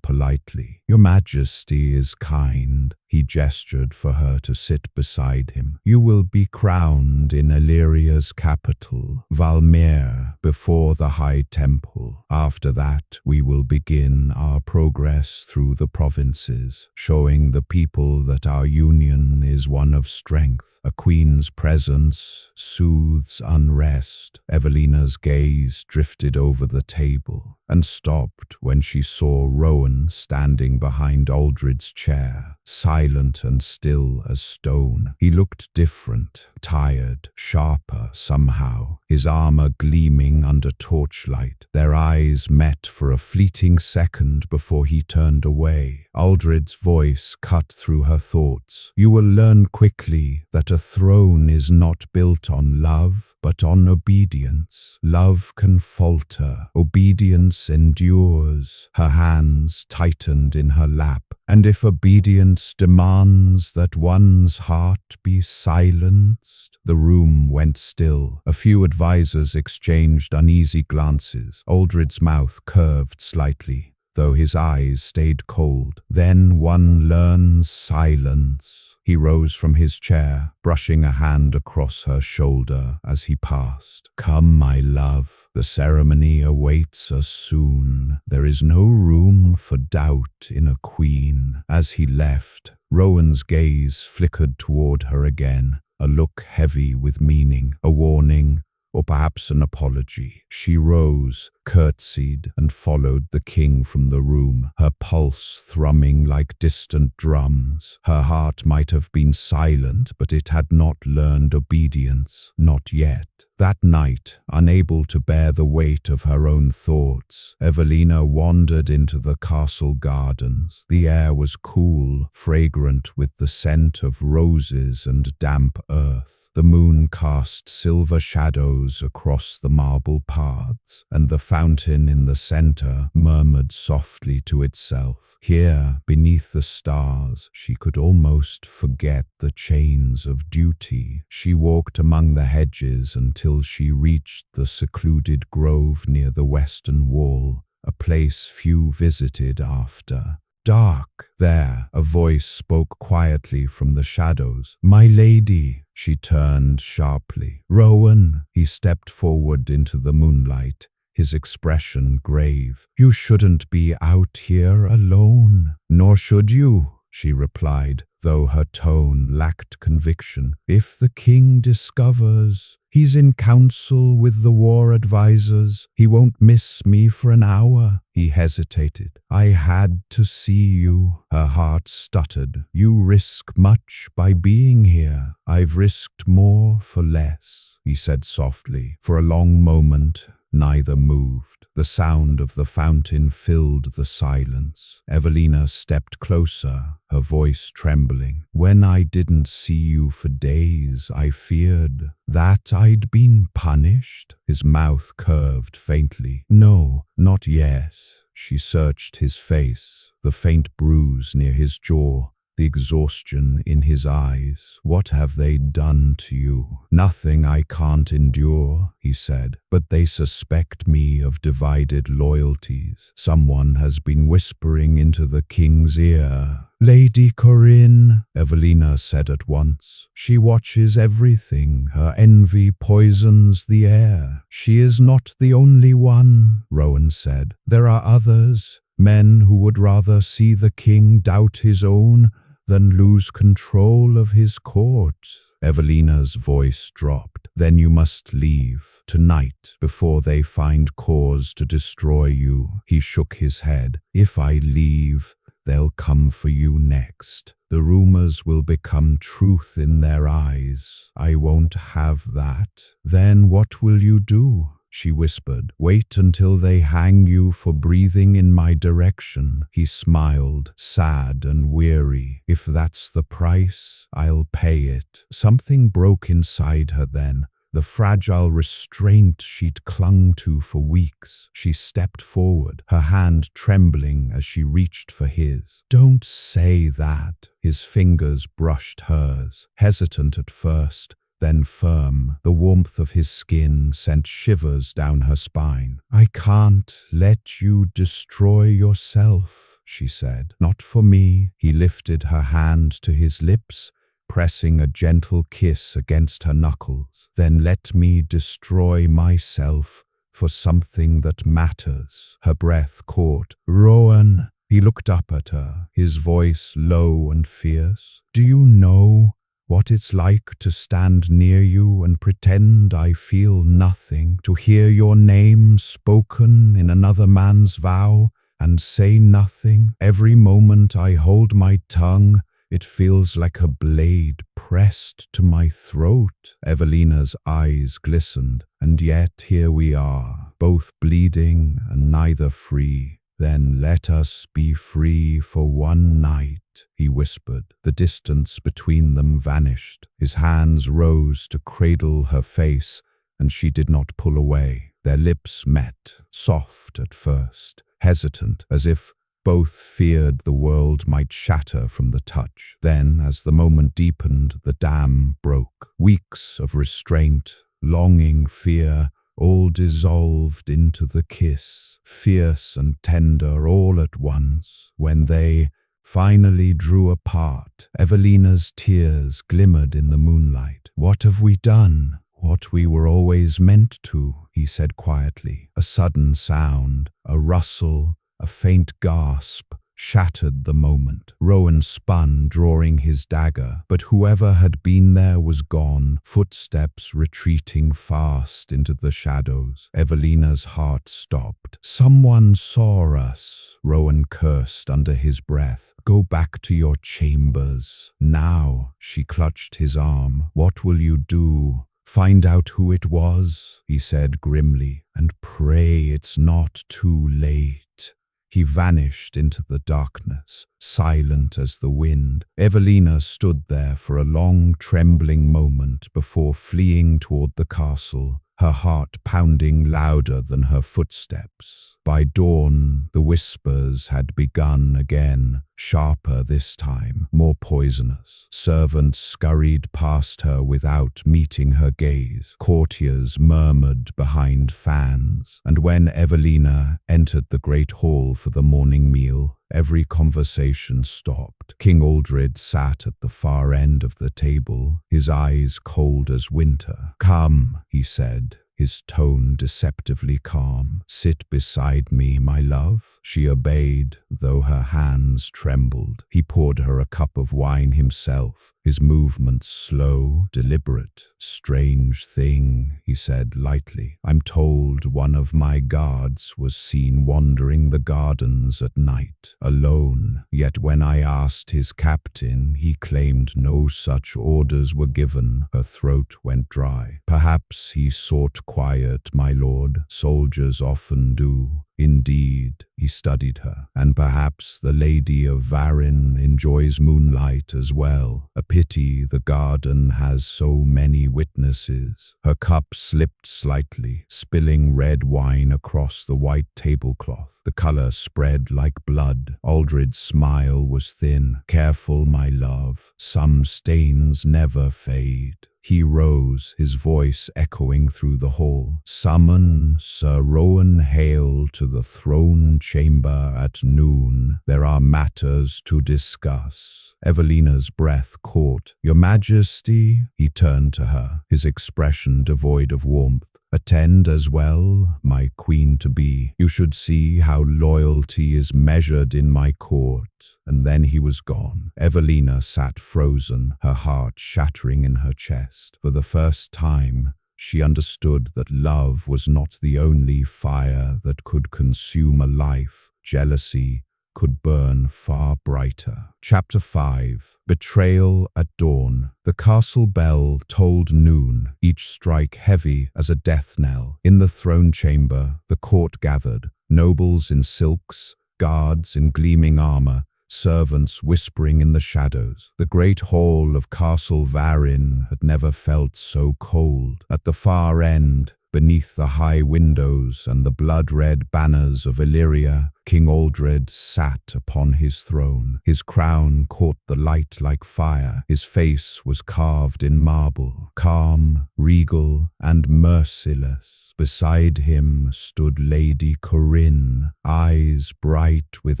politely. "Your Majesty is kind." He gestured for her to sit beside him. "You will be crowned in Illyria's capital, Valmere, before the High Temple. After that, we will begin our progress through the provinces, showing the people that our union is one of strength. A queen's presence soothes unrest." Evelina's gaze drifted over the table and stopped when she saw Rowan standing behind Aldred's chair, silent and still as stone. He looked different, tired, sharper somehow, his armor gleaming under torchlight. Their eyes met for a fleeting second before he turned away. Aldred's voice cut through her thoughts. "You will learn quickly that a throne is not built on love, but on obedience. Love can falter, obedience endures." Her hands tightened in her lap. "And if obedience demands that one's heart be silenced?" The room went still. A few advisors exchanged uneasy glances. Aldred's mouth curved slightly, though his eyes stayed cold. "Then one learns silence." He rose from his chair, brushing a hand across her shoulder as he passed. "Come, my love. The ceremony awaits us soon. There is no room for doubt in a queen." As he left, Rowan's gaze flickered toward her again, a look heavy with meaning, a warning, or perhaps an apology. She rose, curtsied, and followed the king from the room, her pulse thrumming like distant drums. Her heart might have been silent, but it had not learned obedience, not yet. That night, unable to bear the weight of her own thoughts, Evelina wandered into the castle gardens. The air was cool, fragrant with the scent of roses and damp earth. The moon cast silver shadows across the marble paths, and the fountain in the center murmured softly to itself. Here, beneath the stars, she could almost forget the chains of duty. She walked among the hedges until she reached the secluded grove near the western wall, a place few visited after. Dark, There, a voice spoke quietly from the shadows. "My lady," she turned sharply. "Rowan," he stepped forward into the moonlight, his expression grave. "You shouldn't be out here alone." "Nor should you," she replied, though her tone lacked conviction. "If the king discovers, he's in council with the war advisors. He won't miss me for an hour." He hesitated. "I had to see you." Her heart stuttered. "You risk much by being here." "I've risked more for less," he said softly. For a long moment, neither moved. The sound of the fountain filled the silence. Evelina stepped closer, her voice trembling. "When I didn't see you for days, I feared that I'd been punished." His mouth curved faintly. "No, not yet." She searched his face, the faint bruise near his jaw, the exhaustion in his eyes. "What have they done to you?" "Nothing I can't endure," he said, "but they suspect me of divided loyalties. Someone has been whispering into the king's ear." "Lady Corinne," Evelina said at once. "She watches everything. Her envy poisons the air." "She is not the only one," Rowan said. "There are others, men who would rather see the king doubt his own than lose control of his court." Evelina's voice dropped. "Then you must leave tonight before they find cause to destroy you." He shook his head. "If I leave, they'll come for you next. The rumors will become truth in their eyes. I won't have that." "Then what will you do?" she whispered. "Wait until they hang you for breathing in my direction." He smiled, sad and weary. "If that's the price, I'll pay it." Something broke inside her then, the fragile restraint she'd clung to for weeks. She stepped forward, her hand trembling as she reached for his. "Don't say that." His fingers brushed hers, hesitant at first, then firm. The warmth of his skin sent shivers down her spine. "I can't let you destroy yourself," she said. "Not for me." He lifted her hand to his lips, pressing a gentle kiss against her knuckles. "Then let me destroy myself for something that matters." Her breath caught. "Rowan." He looked up at her, his voice low and fierce. "Do you know what it's like to stand near you and pretend I feel nothing, to hear your name spoken in another man's vow and say nothing? Every moment I hold my tongue, it feels like a blade pressed to my throat." Evelina's eyes glistened. "And yet here we are, both bleeding and neither free." "Then let us be free for one night," he whispered. The distance between them vanished. His hands rose to cradle her face, and she did not pull away. Their lips met, soft at first, hesitant, as if both feared the world might shatter from the touch. Then, as the moment deepened, the dam broke. Weeks of restraint, longing, fear, all dissolved into the kiss, fierce and tender all at once. When they finally drew apart, Evelina's tears glimmered in the moonlight. "What have we done?" "What we were always meant to," he said quietly. A sudden sound, a rustle, a faint gasp, shattered the moment. Rowan spun, drawing his dagger, but whoever had been there was gone, footsteps retreating fast into the shadows. Evelina's heart stopped. "Someone saw us," Rowan cursed under his breath. "Go back to your chambers now." She clutched his arm. "What will you do?" "Find out who it was," he said grimly, "and pray it's not too late." He vanished into the darkness, silent as the wind. Evelina stood there for a long, trembling moment before fleeing toward the castle, her heart pounding louder than her footsteps. By dawn, the whispers had begun again, sharper this time, more poisonous. Servants scurried past her without meeting her gaze. Courtiers murmured behind fans, and when Evelina entered the great hall for the morning meal, every conversation stopped. King Aldred sat at the far end of the table, his eyes cold as winter. "Come," he said, his tone deceptively calm. "Sit beside me, my love." She obeyed, though her hands trembled. He poured her a cup of wine himself, his movements slow, deliberate. "Strange thing," he said lightly. "I'm told one of my guards was seen wandering the gardens at night, alone. Yet when I asked his captain, he claimed no such orders were given." Her throat went dry. "Perhaps he sought quiet, my lord. Soldiers often do." "Indeed," he studied her, "and perhaps the Lady of Varin enjoys moonlight as well. A pity the garden has so many witnesses." Her cup slipped slightly, spilling red wine across the white tablecloth. The color spread like blood. Aldred's smile was thin. "Careful, my love. Some stains never fade." He rose, his voice echoing through the hall. "Summon Sir Rowan Hale to the throne chamber at noon. There are matters to discuss." Evelina's breath caught. "Your Majesty?" He turned to her, his expression devoid of warmth. "Attend as well, my queen-to-be. You should see how loyalty is measured in my court." And then he was gone. Evelina sat frozen, her heart shattering in her chest. For the first time, she understood that love was not the only fire that could consume a life. Jealousy could burn far brighter. Chapter 5. Betrayal at Dawn. The castle bell tolled noon, each strike heavy as a death knell. In the throne chamber, the court gathered, nobles in silks, guards in gleaming armor, servants whispering in the shadows. The great hall of Castle Varin had never felt so cold. At the far end, beneath the high windows and the blood-red banners of Illyria, King Aldred sat upon his throne. His crown caught the light like fire. His face was carved in marble, calm, regal, and merciless. Beside him stood Lady Corinne, eyes bright with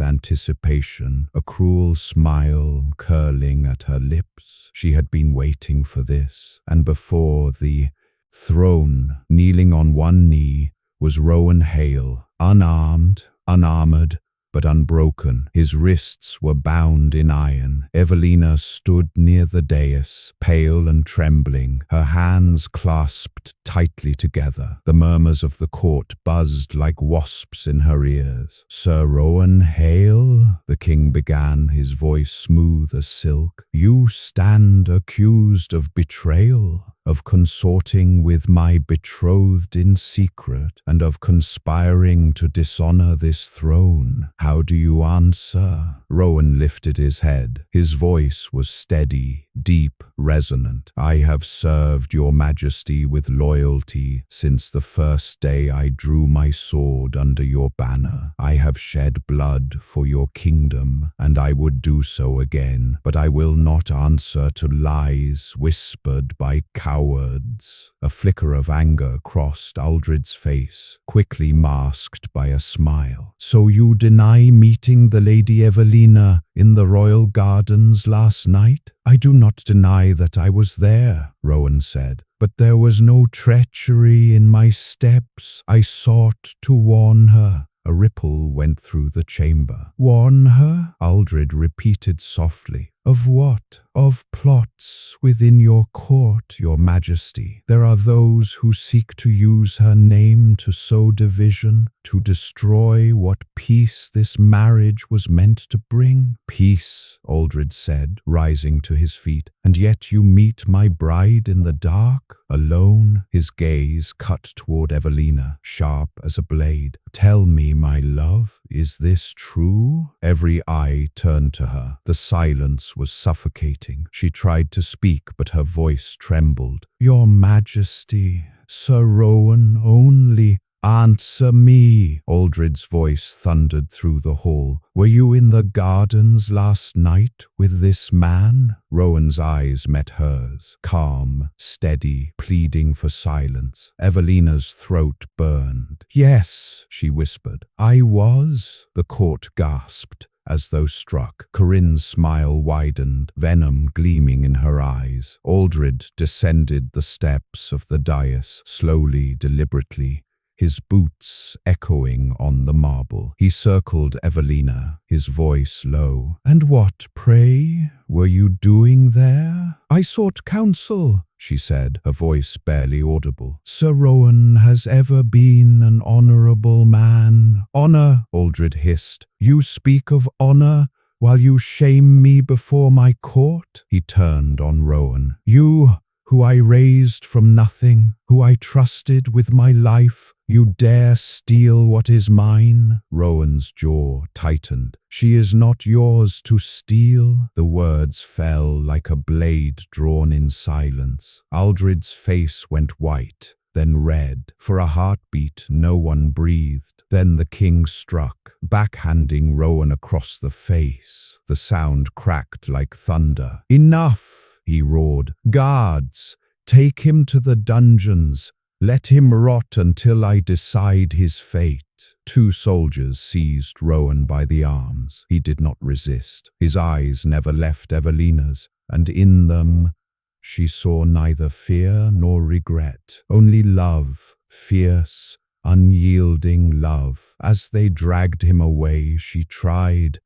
anticipation, a cruel smile curling at her lips. She had been waiting for this, and before the throne, kneeling on one knee, was Rowan Hale, unarmored, but unbroken. His wrists were bound in iron. Evelina stood near the dais, pale and trembling, her hands clasped tightly together. The murmurs of the court buzzed like wasps in her ears. "Sir Rowan Hale," the king began, his voice smooth as silk, "you stand accused of betrayal, of consorting with my betrothed in secret, and of conspiring to dishonor this throne. How do you answer?" Rowan lifted his head. His voice was steady, deep, resonant. "I have served your Majesty with loyalty since the first day I drew my sword under your banner. I have shed blood for your kingdom, and I would do so again. But I will not answer to lies whispered by cowards." A flicker of anger crossed Aldred's face, quickly masked by a smile. "So you deny meeting the Lady Evelina in the royal gardens last night?" "I do not deny that I was there," Rowan said, "but there was no treachery in my steps. I sought to warn her." A ripple went through the chamber. "Warn her?" Aldred repeated softly. "Of what?" "Of plots within your court, your Majesty. There are those who seek to use her name to sow division, to destroy what peace this marriage was meant to bring." "Peace," Aldred said, rising to his feet, "and yet you meet my bride in the dark, alone?" His gaze cut toward Evelina, sharp as a blade. "Tell me, my love, is this true?" Every eye turned to her. The silence was suffocating. She tried to speak, but her voice trembled. "Your Majesty, Sir Rowan only Answer me, Aldred's voice thundered through the hall. Were you in the gardens last night with this man? Rowan's eyes met hers, calm, steady, pleading for silence. Evelina's throat burned. Yes, she whispered. I was. The court gasped, as though struck. Corinne's smile widened, venom gleaming in her eyes. Aldred descended the steps of the dais, slowly, deliberately, his boots echoing on the marble. He circled Evelina, his voice low. And what, pray, were you doing there? I sought counsel, she said, her voice barely audible. Sir Rowan has ever been an honorable man. Honor, Aldred hissed. You speak of honor while you shame me before my court? He turned on Rowan. You, who I raised from nothing, who I trusted with my life, you dare steal what is mine? Rowan's jaw tightened. She is not yours to steal. The words fell like a blade drawn in silence. Aldred's face went white, then red. For a heartbeat, no one breathed. Then the king struck, backhanding Rowan across the face. The sound cracked like thunder. Enough! He roared. Guards, take him to the dungeons. Let him rot until I decide his fate. Two soldiers seized Rowan by the arms. He did not resist. His eyes never left Evelina's, and in them she saw neither fear nor regret, only love, fierce, unyielding love. As they dragged him away, she tried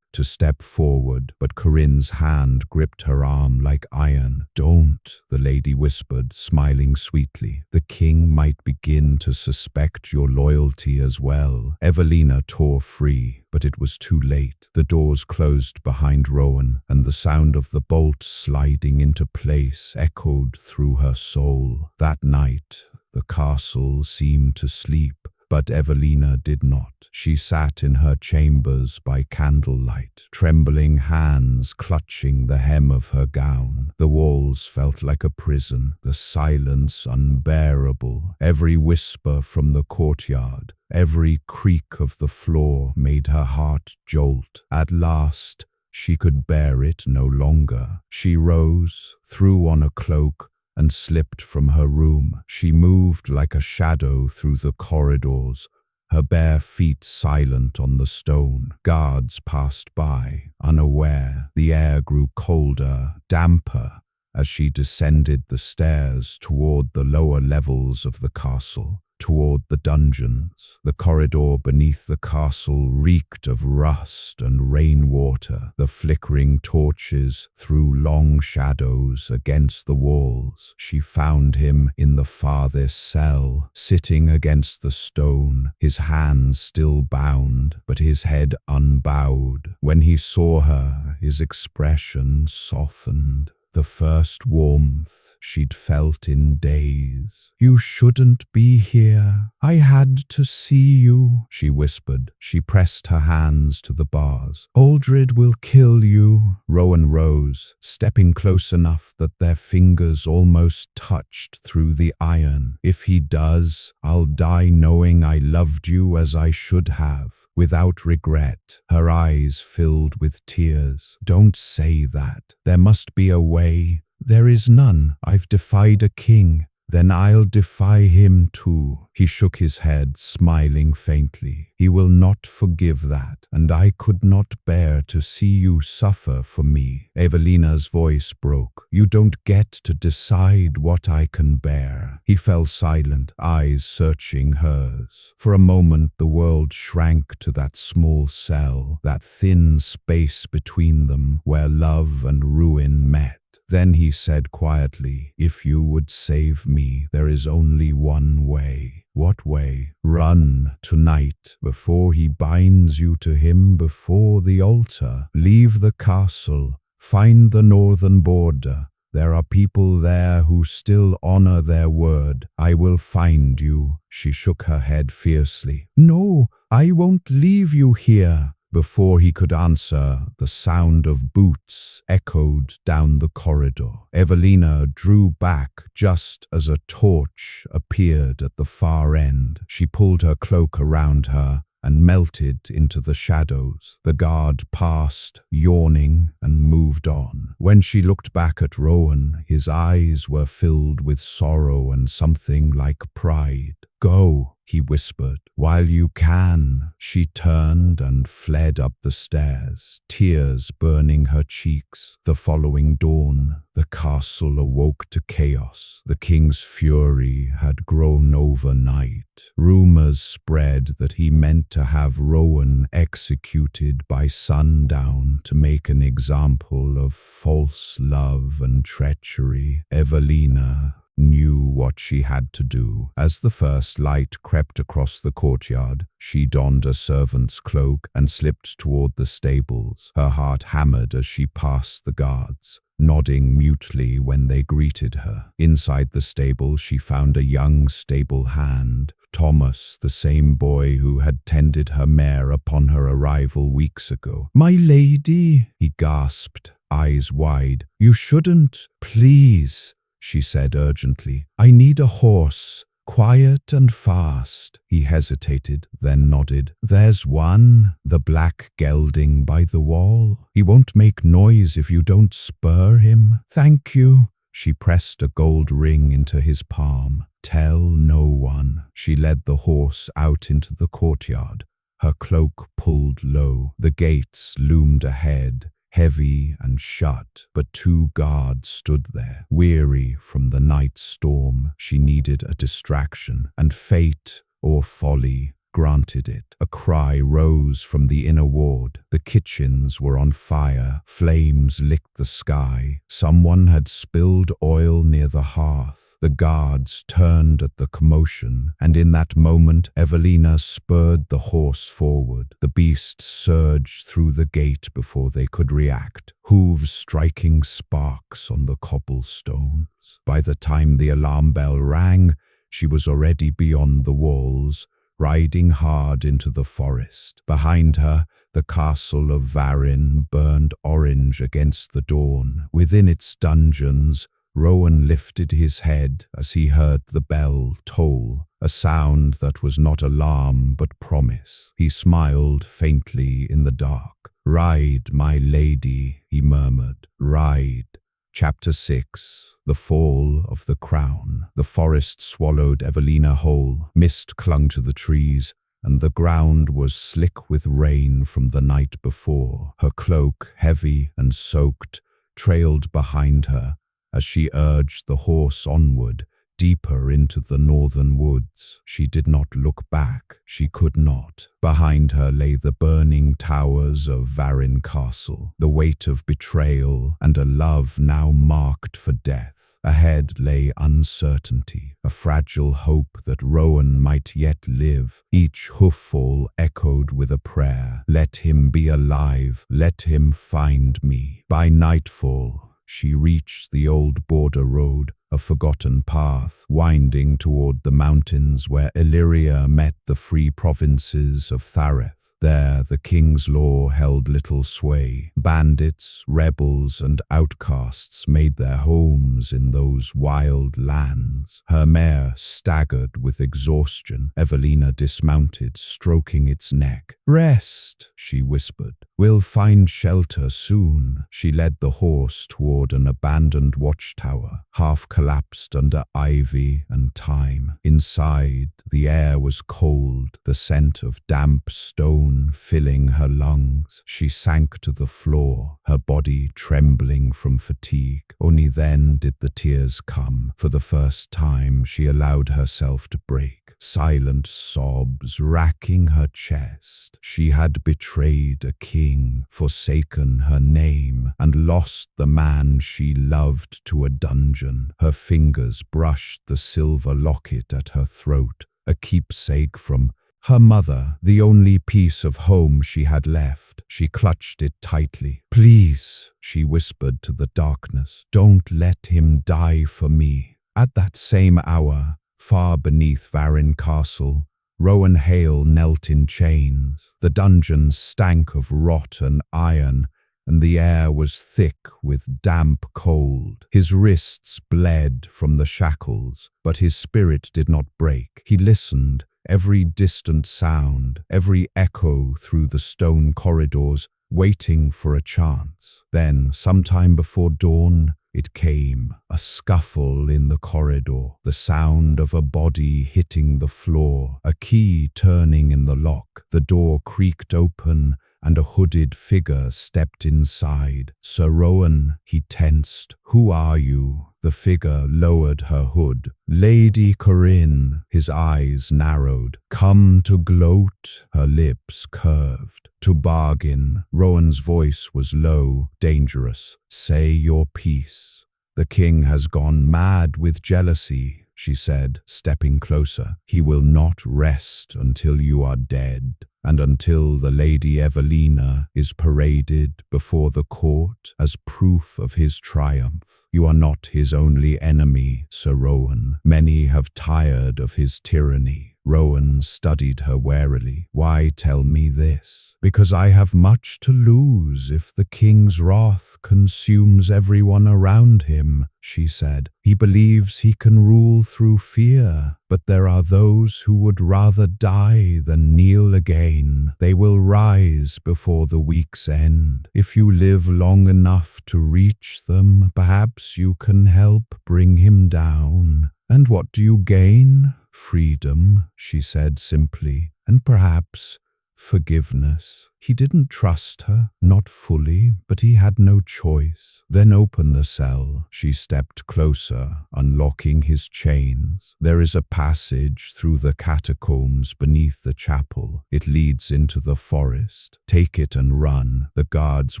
to step forward, but Corinne's hand gripped her arm like iron. Don't, the lady whispered, smiling sweetly. The king might begin to suspect your loyalty as well. Evelina tore free, but it was too late. The doors closed behind Rowan, and the sound of the bolt sliding into place echoed through her soul. That night, the castle seemed to sleep. But Evelina did not. She sat in her chambers by candlelight, trembling hands clutching the hem of her gown. The walls felt like a prison, the silence unbearable. Every whisper from the courtyard, every creak of the floor made her heart jolt. At last, she could bear it no longer. She rose, threw on a cloak, and slipped from her room. She moved like a shadow through the corridors, her bare feet silent on the stone. Guards passed by, unaware. The air grew colder, damper, as she descended the stairs toward the lower levels of the castle, toward the dungeons. The corridor beneath the castle reeked of rust and rainwater. The flickering torches threw long shadows against the walls. She found him in the farthest cell, sitting against the stone, his hands still bound, but his head unbowed. When he saw her, his expression softened. The first warmth she'd felt in days. You shouldn't be here. I had to see you, she whispered. She pressed her hands to the bars. Aldred will kill you. Rowan rose, stepping close enough that their fingers almost touched through the iron. If he does, I'll die knowing I loved you as I should have, without regret. Her eyes filled with tears. Don't say that. There must be a way. There is none. I've defied a king. Then I'll defy him too. He shook his head, smiling faintly. He will not forgive that, and I could not bear to see you suffer for me. Evelina's voice broke. You don't get to decide what I can bear. He fell silent, eyes searching hers. For a moment the world shrank to that small cell, that thin space between them where love and ruin met. Then he said quietly, if you would save me, there is only one way. What way? Run tonight before he binds you to him before the altar. Leave the castle. Find the northern border. There are people there who still honor their word. I will find you. She shook her head fiercely. No, I won't leave you here. Before he could answer, the sound of boots echoed down the corridor. Evelina drew back just as a torch appeared at the far end. She pulled her cloak around her and melted into the shadows. The guard passed, yawning, and moved on. When she looked back at Rowan, his eyes were filled with sorrow and something like pride. "Go," he whispered, "while you can." She turned and fled up the stairs, tears burning her cheeks. The following dawn, the castle awoke to chaos. The king's fury had grown overnight. Rumors spread that he meant to have Rowan executed by sundown to make an example of false love and treachery. Evelina knew what she had to do. As the first light crept across the courtyard, she donned a servant's cloak and slipped toward the stables. Her heart hammered as she passed the guards, nodding mutely when they greeted her. Inside the stable, she found a young stable hand, Thomas, the same boy who had tended her mare upon her arrival weeks ago. "My lady," he gasped, eyes wide. "You shouldn't, please," she said urgently. "I need a horse, quiet and fast." He hesitated, then nodded. "There's one, the black gelding by the wall. He won't make noise if you don't spur him." "Thank you." She pressed a gold ring into his palm. "Tell no one." She led the horse out into the courtyard, her cloak pulled low. The gates loomed ahead, heavy and shut, but two guards stood there, weary from the night storm. She needed a distraction, and fate or folly granted it. A cry rose from the inner ward. The kitchens were on fire. Flames licked the sky. Someone had spilled oil near the hearth. The guards turned at the commotion, and in that moment Evelina spurred the horse forward. The beast surged through the gate before they could react, hooves striking sparks on the cobblestones. By the time the alarm bell rang, she was already beyond the walls, riding hard into the forest. Behind her, the castle of Varin burned orange against the dawn. Within its dungeons, Rowan lifted his head as he heard the bell toll, a sound that was not alarm but promise. He smiled faintly in the dark. "Ride, my lady," he murmured. "Ride." Chapter 6. The Fall of the Crown. The forest swallowed Evelina whole. Mist clung to the trees, and the ground was slick with rain from the night before. Her cloak, heavy and soaked, trailed behind her as she urged the horse onward, deeper into the northern woods. She did not look back. She could not. Behind her lay the burning towers of Varin Castle, the weight of betrayal and a love now marked for death. Ahead lay uncertainty, a fragile hope that Rowan might yet live. Each hooffall echoed with a prayer. "Let him be alive. Let him find me." By nightfall, she reached the old border road, a forgotten path winding toward the mountains where Illyria met the free provinces of Thareth. There, the king's law held little sway. Bandits, rebels, and outcasts made their homes in those wild lands. Her mare staggered with exhaustion. Evelina dismounted, stroking its neck. "Rest," she whispered. "We'll find shelter soon." She led the horse toward an abandoned watchtower, half collapsed under ivy and thyme. Inside, the air was cold, the scent of damp stone filling her lungs. She sank to the floor, her body trembling from fatigue. Only then did the tears come. For the first time, she allowed herself to break. Silent sobs racking her chest. She had betrayed a king, forsaken her name, and lost the man she loved to a dungeon. Her fingers brushed the silver locket at her throat, a keepsake from her mother, the only piece of home she had left. She clutched it tightly. "Please," she whispered to the darkness, "don't let him die for me." At that same hour, far beneath Varin Castle, Rowan Hale knelt in chains. The dungeon stank of rot and iron, and the air was thick with damp cold. His wrists bled from the shackles, but his spirit did not break. He listened, every distant sound, every echo through the stone corridors, waiting for a chance. Then, sometime before dawn, it came, a scuffle in the corridor, the sound of a body hitting the floor, a key turning in the lock. The door creaked open, and a hooded figure stepped inside. "Sir Rowan," he tensed. "Who are you?" The figure lowered her hood. "Lady Corinne." His eyes narrowed. "Come to gloat." Her lips curved. "To bargain." Rowan's voice was low, dangerous. "Say your piece." "The king has gone mad with jealousy," she said, stepping closer. "He will not rest until you are dead, and until the Lady Evelina is paraded before the court as proof of his triumph. You are not his only enemy, Sir Rowan. Many have tired of his tyranny." Rowan studied her warily. "Why tell me this?" "Because I have much to lose if the king's wrath consumes everyone around him," she said. "He believes he can rule through fear, but there are those who would rather die than kneel again. They will rise before the week's end. If you live long enough to reach them, perhaps you can help bring him down." "And what do you gain?" "Freedom," she said simply, "and perhaps forgiveness." He didn't trust her, not fully, but he had no choice. "Then open the cell." She stepped closer, unlocking his chains. "There is a passage through the catacombs beneath the chapel. It leads into the forest. Take it and run. The guards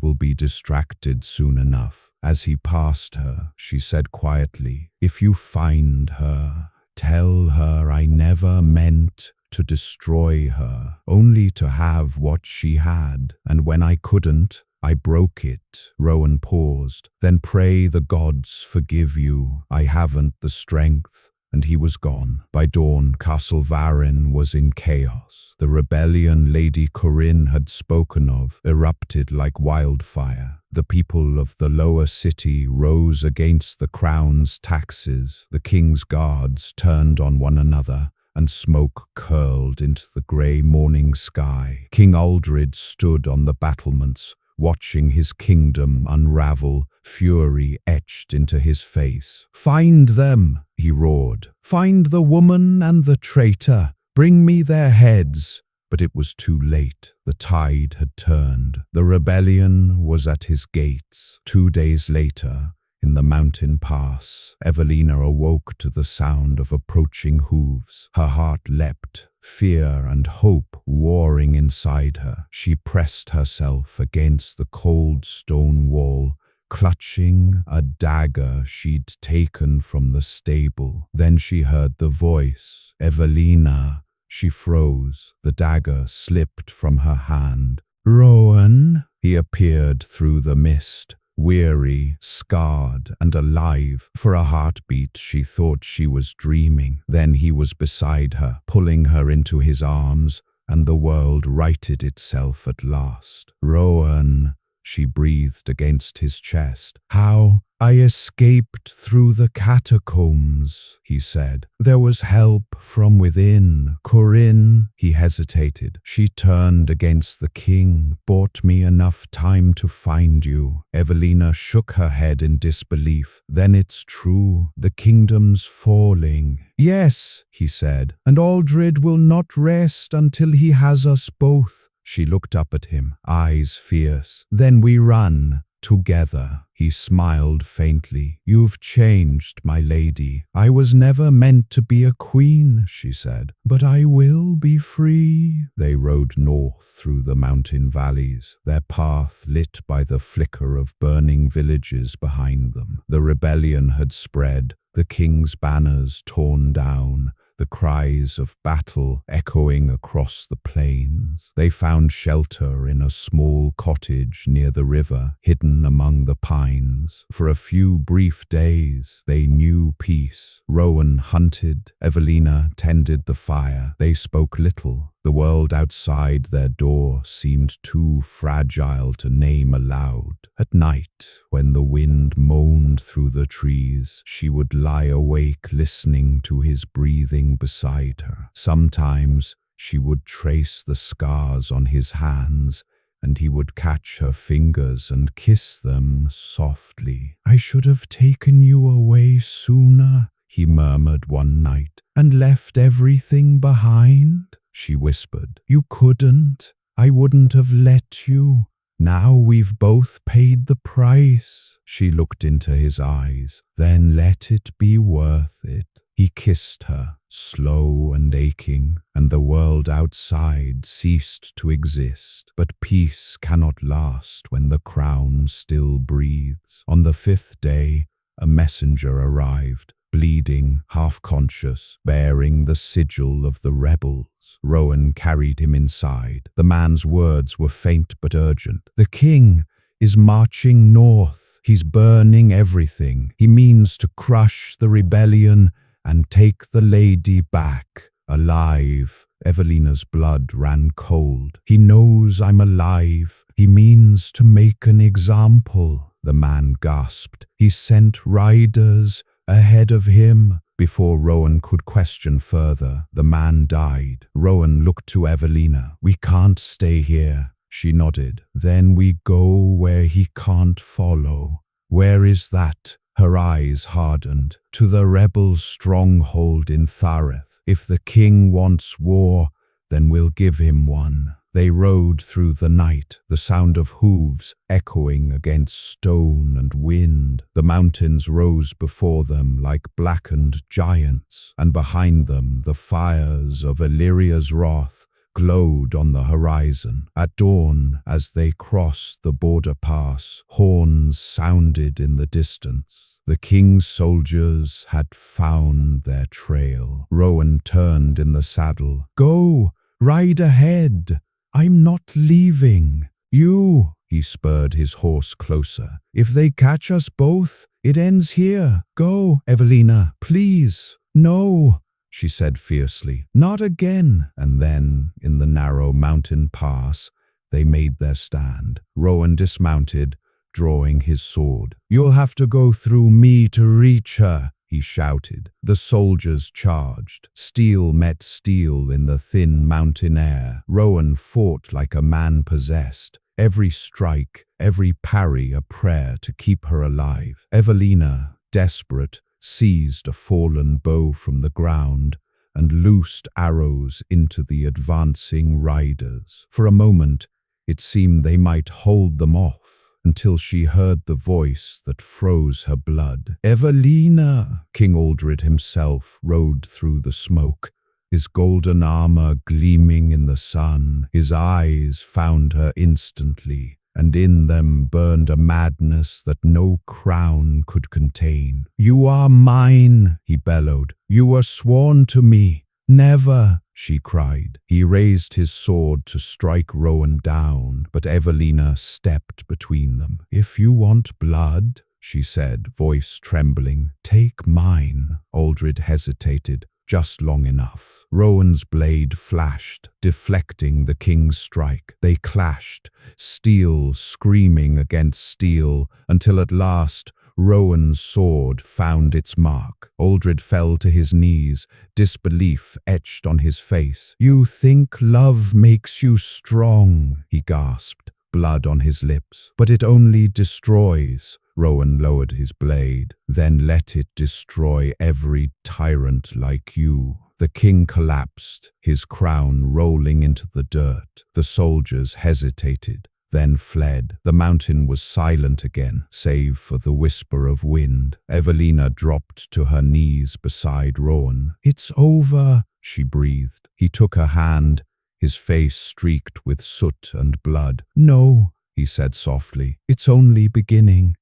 will be distracted soon enough." As he passed her, she said quietly, "If you find her, tell her I never meant to destroy her, only to have what she had, and when I couldn't, I broke it." Rowan paused. "Then pray the gods forgive you. I haven't the strength." And he was gone. By dawn, Castle Varin was in chaos. The rebellion Lady Corinne had spoken of erupted like wildfire. The people of the lower city rose against the crown's taxes. The king's guards turned on one another, and smoke curled into the grey morning sky. King Aldred stood on the battlements, watching his kingdom unravel, fury etched into his face. "Find them," he roared. "Find the woman and the traitor. Bring me their heads." But it was too late. The tide had turned. The rebellion was at his gates. 2 days later, in the mountain pass, Evelina awoke to the sound of approaching hooves. Her heart leapt, fear and hope warring inside her. She pressed herself against the cold stone wall, clutching a dagger she'd taken from the stable. Then she heard the voice. "Evelina." She froze. The dagger slipped from her hand. "Rowan?" He appeared through the mist. Weary, scarred, and alive. For a heartbeat, she thought she was dreaming. Then he was beside her, pulling her into his arms, and the world righted itself at last. "Rowan," she breathed against his chest. "How?" "I escaped through the catacombs," he said. "There was help from within. Corinne," he hesitated. "She turned against the king, bought me enough time to find you." Evelina shook her head in disbelief. "Then it's true, the kingdom's falling." "Yes," he said, "and Aldred will not rest until he has us both." She looked up at him, eyes fierce. "Then we run. Together." He smiled faintly. "You've changed, my lady. I was never meant to be a queen," she said, "but I will be free." They rode north through the mountain valleys, their path lit by the flicker of burning villages behind them. The rebellion had spread, the king's banners torn down, the cries of battle echoing across the plains. They found shelter in a small cottage near the river, hidden among the pines. For a few brief days, they knew peace. Rowan hunted, Evelina tended the fire. They spoke little. The world outside their door seemed too fragile to name aloud. At night, when the wind moaned through the trees, she would lie awake listening to his breathing beside her. Sometimes she would trace the scars on his hands, and he would catch her fingers and kiss them softly. "I should have taken you away sooner," he murmured one night. "And left everything behind," she whispered. "You couldn't. I wouldn't have let you. Now we've both paid the price." She looked into his eyes. "Then let it be worth it." He kissed her, slow and aching, and the world outside ceased to exist. But peace cannot last when the crown still breathes. On the 5th day, a messenger arrived, bleeding, half-conscious, bearing the sigil of the rebels. Rowan carried him inside. The man's words were faint but urgent. "The king is marching north. He's burning everything. He means to crush the rebellion and take the lady back, alive." Evelina's blood ran cold. "He knows I'm alive. He means to make an example," the man gasped. "He sent riders ahead of him." Before Rowan could question further, the man died. Rowan looked to Evelina. "We can't stay here." She nodded. "Then we go where he can't follow." "Where is that?" Her eyes hardened. "To the rebels' stronghold in Thareth. If the king wants war, then we'll give him one." They rode through the night, the sound of hooves echoing against stone and wind. The mountains rose before them like blackened giants, and behind them the fires of Illyria's wrath glowed on the horizon. At dawn, as they crossed the border pass, horns sounded in the distance. The king's soldiers had found their trail. Rowan turned in the saddle. "Go, ride ahead. I'm not leaving. You," he spurred his horse closer. "If they catch us both, it ends here. Go, Evelina, please." "No," she said fiercely. "Not again." And then, in the narrow mountain pass, they made their stand. Rowan dismounted, drawing his sword. "You'll have to go through me to reach her," he shouted. The soldiers charged. Steel met steel in the thin mountain air. Rowan fought like a man possessed. Every strike, every parry a prayer to keep her alive. Evelina, desperate, seized a fallen bow from the ground and loosed arrows into the advancing riders. For a moment, it seemed they might hold them off, until she heard the voice that froze her blood. "Evelina!" King Aldred himself rode through the smoke, his golden armor gleaming in the sun. His eyes found her instantly, and in them burned a madness that no crown could contain. "You are mine," he bellowed. "You were sworn to me." "Never," she cried. He raised his sword to strike Rowan down, but Evelina stepped between them. "If you want blood," she said, voice trembling, "take mine." Aldred hesitated, just long enough. Rowan's blade flashed, deflecting the king's strike. They clashed, steel screaming against steel, until at last Rowan's sword found its mark. Aldred fell to his knees, disbelief etched on his face. "You think love makes you strong," he gasped, blood on his lips. "But it only destroys." Rowan lowered his blade. "Then let it destroy every tyrant like you." The king collapsed, his crown rolling into the dirt. The soldiers hesitated, then fled. The mountain was silent again, save for the whisper of wind. Evelina dropped to her knees beside Rowan. "It's over," she breathed. He took her hand, his face streaked with soot and blood. "No," he said softly, "it's only beginning."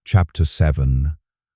Chapter 7.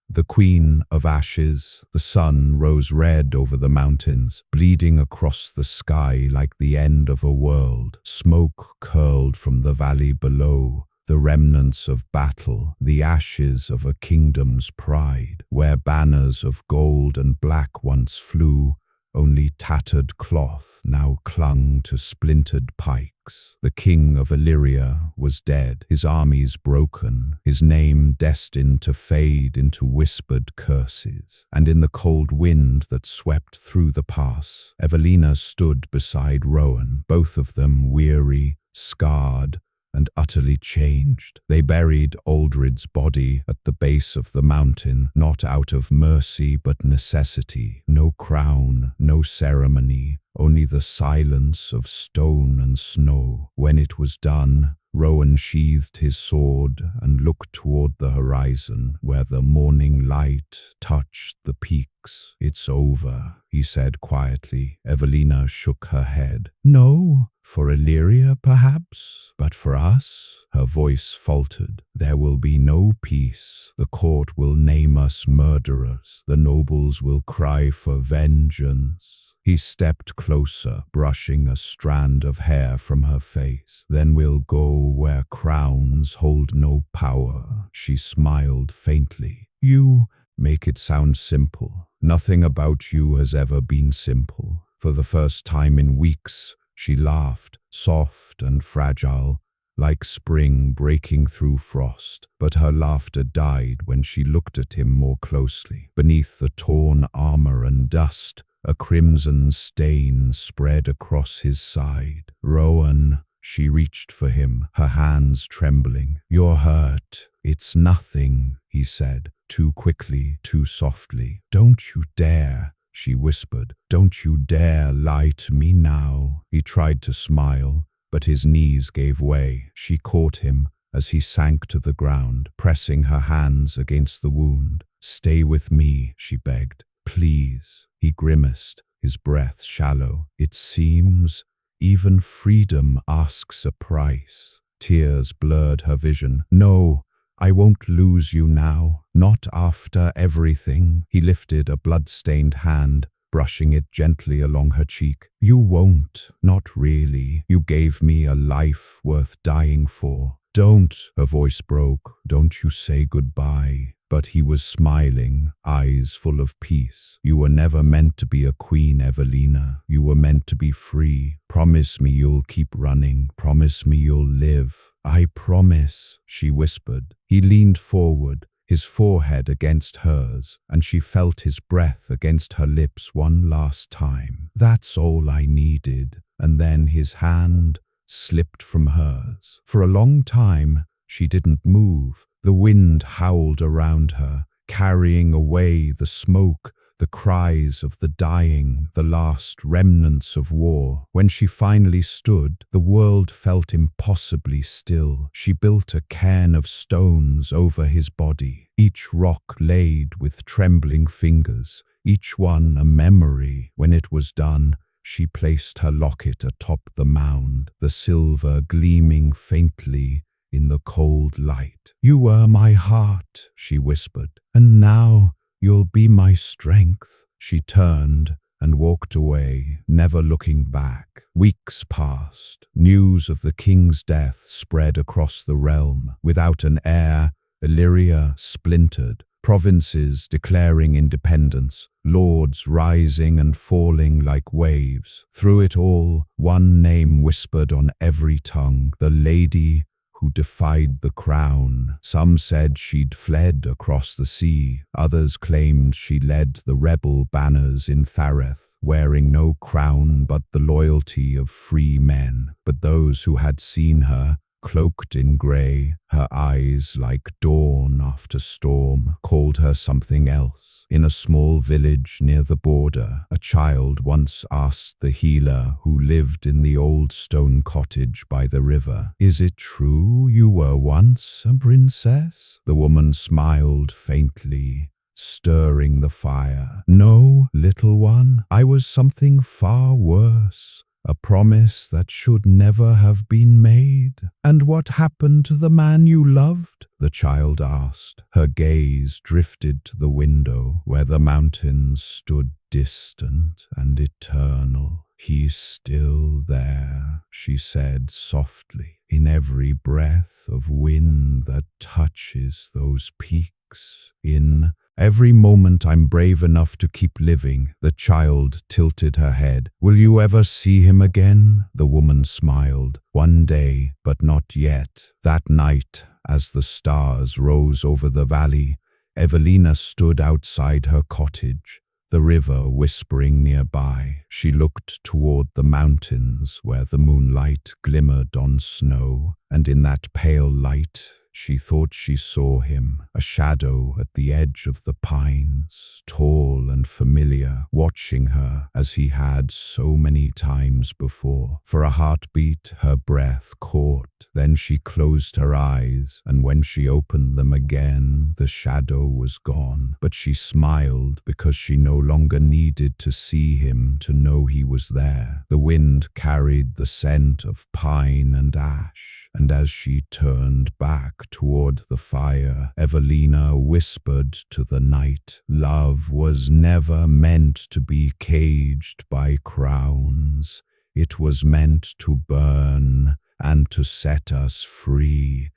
The Queen of Ashes. The sun rose red over the mountains, bleeding across the sky like the end of a world. Smoke curled from the valley below, the remnants of battle, the ashes of a kingdom's pride. Where banners of gold and black once flew, only tattered cloth now clung to splintered pikes. The king of Illyria was dead, his armies broken, his name destined to fade into whispered curses. And in the cold wind that swept through the pass, Evelina stood beside Rowan, both of them weary, scarred, and utterly changed. They buried Aldred's body at the base of the mountain, not out of mercy but necessity. No crown, no ceremony, only the silence of stone and snow. When it was done, Rowan sheathed his sword and looked toward the horizon, where the morning light touched the peaks. "It's over," he said quietly. Evelina shook her head. "No, for Illyria perhaps, but for us," her voice faltered, "there will be no peace. The court will name us murderers. The nobles will cry for vengeance." He stepped closer, brushing a strand of hair from her face. "Then we'll go where crowns hold no power." She smiled faintly. "You make it sound simple. Nothing about you has ever been simple." For the first time in weeks, she laughed, soft and fragile, like spring breaking through frost. But her laughter died when she looked at him more closely. Beneath the torn armor and dust, a crimson stain spread across his side. "Rowan," she reached for him, her hands trembling. "You're hurt." "It's nothing," he said, too quickly, too softly. "Don't you dare," she whispered. "Don't you dare lie to me now." He tried to smile, but his knees gave way. She caught him as he sank to the ground, pressing her hands against the wound. "Stay with me," she begged. "Please." He grimaced, his breath shallow. "It seems even freedom asks a price." Tears blurred her vision. "No, I won't lose you now. Not after everything." He lifted a blood-stained hand, brushing it gently along her cheek. "You won't. Not really. You gave me a life worth dying for." "Don't," her voice broke. "Don't you say goodbye." But he was smiling, eyes full of peace. "You were never meant to be a queen, Evelina. You were meant to be free. Promise me you'll keep running. Promise me you'll live." "I promise," she whispered. He leaned forward, his forehead against hers, and she felt his breath against her lips one last time. "That's all I needed." And then his hand slipped from hers. For a long time, she didn't move. The wind howled around her, carrying away the smoke, the cries of the dying, the last remnants of war. When she finally stood, the world felt impossibly still. She built a cairn of stones over his body, each rock laid with trembling fingers, each one a memory. When it was done, she placed her locket atop the mound, the silver gleaming faintly in the cold light. "You were my heart," she whispered, "and now you'll be my strength." She turned and walked away, never looking back. Weeks passed. News of the king's death spread across the realm. Without an heir, Illyria splintered, provinces declaring independence, lords rising and falling like waves. Through it all, one name whispered on every tongue: the lady who defied the crown. Some said she'd fled across the sea. Others claimed she led the rebel banners in Thareth, wearing no crown but the loyalty of free men. But those who had seen her, cloaked in grey, her eyes like dawn after storm, called her something else. In a small village near the border, a child once asked the healer who lived in the old stone cottage by the river, "Is it true you were once a princess?" The woman smiled faintly, stirring the fire. "No, little one, I was something far worse. A promise that should never have been made. And what happened to the man you loved? The child asked. Her gaze drifted to the window where the mountains stood distant and eternal. He's still there, she said softly, in every breath of wind that touches those peaks. In every moment I'm brave enough to keep living. The child tilted her head. Will you ever see him again? The woman smiled. One day, but not yet. That night, as the stars rose over the valley, Evelina stood outside her cottage, the river whispering nearby. She looked toward the mountains where the moonlight glimmered on snow, and in that pale light she thought she saw him, a shadow at the edge of the pines, tall and familiar, watching her as he had so many times before. For a heartbeat, her breath caught. Then she closed her eyes, and when she opened them again, the shadow was gone. But she smiled because she no longer needed to see him to know he was there. The wind carried the scent of pine and ash, and as she turned back toward the fire, Evelina whispered to the night, "Love was never meant to be caged by crowns. It was meant to burn and to set us free."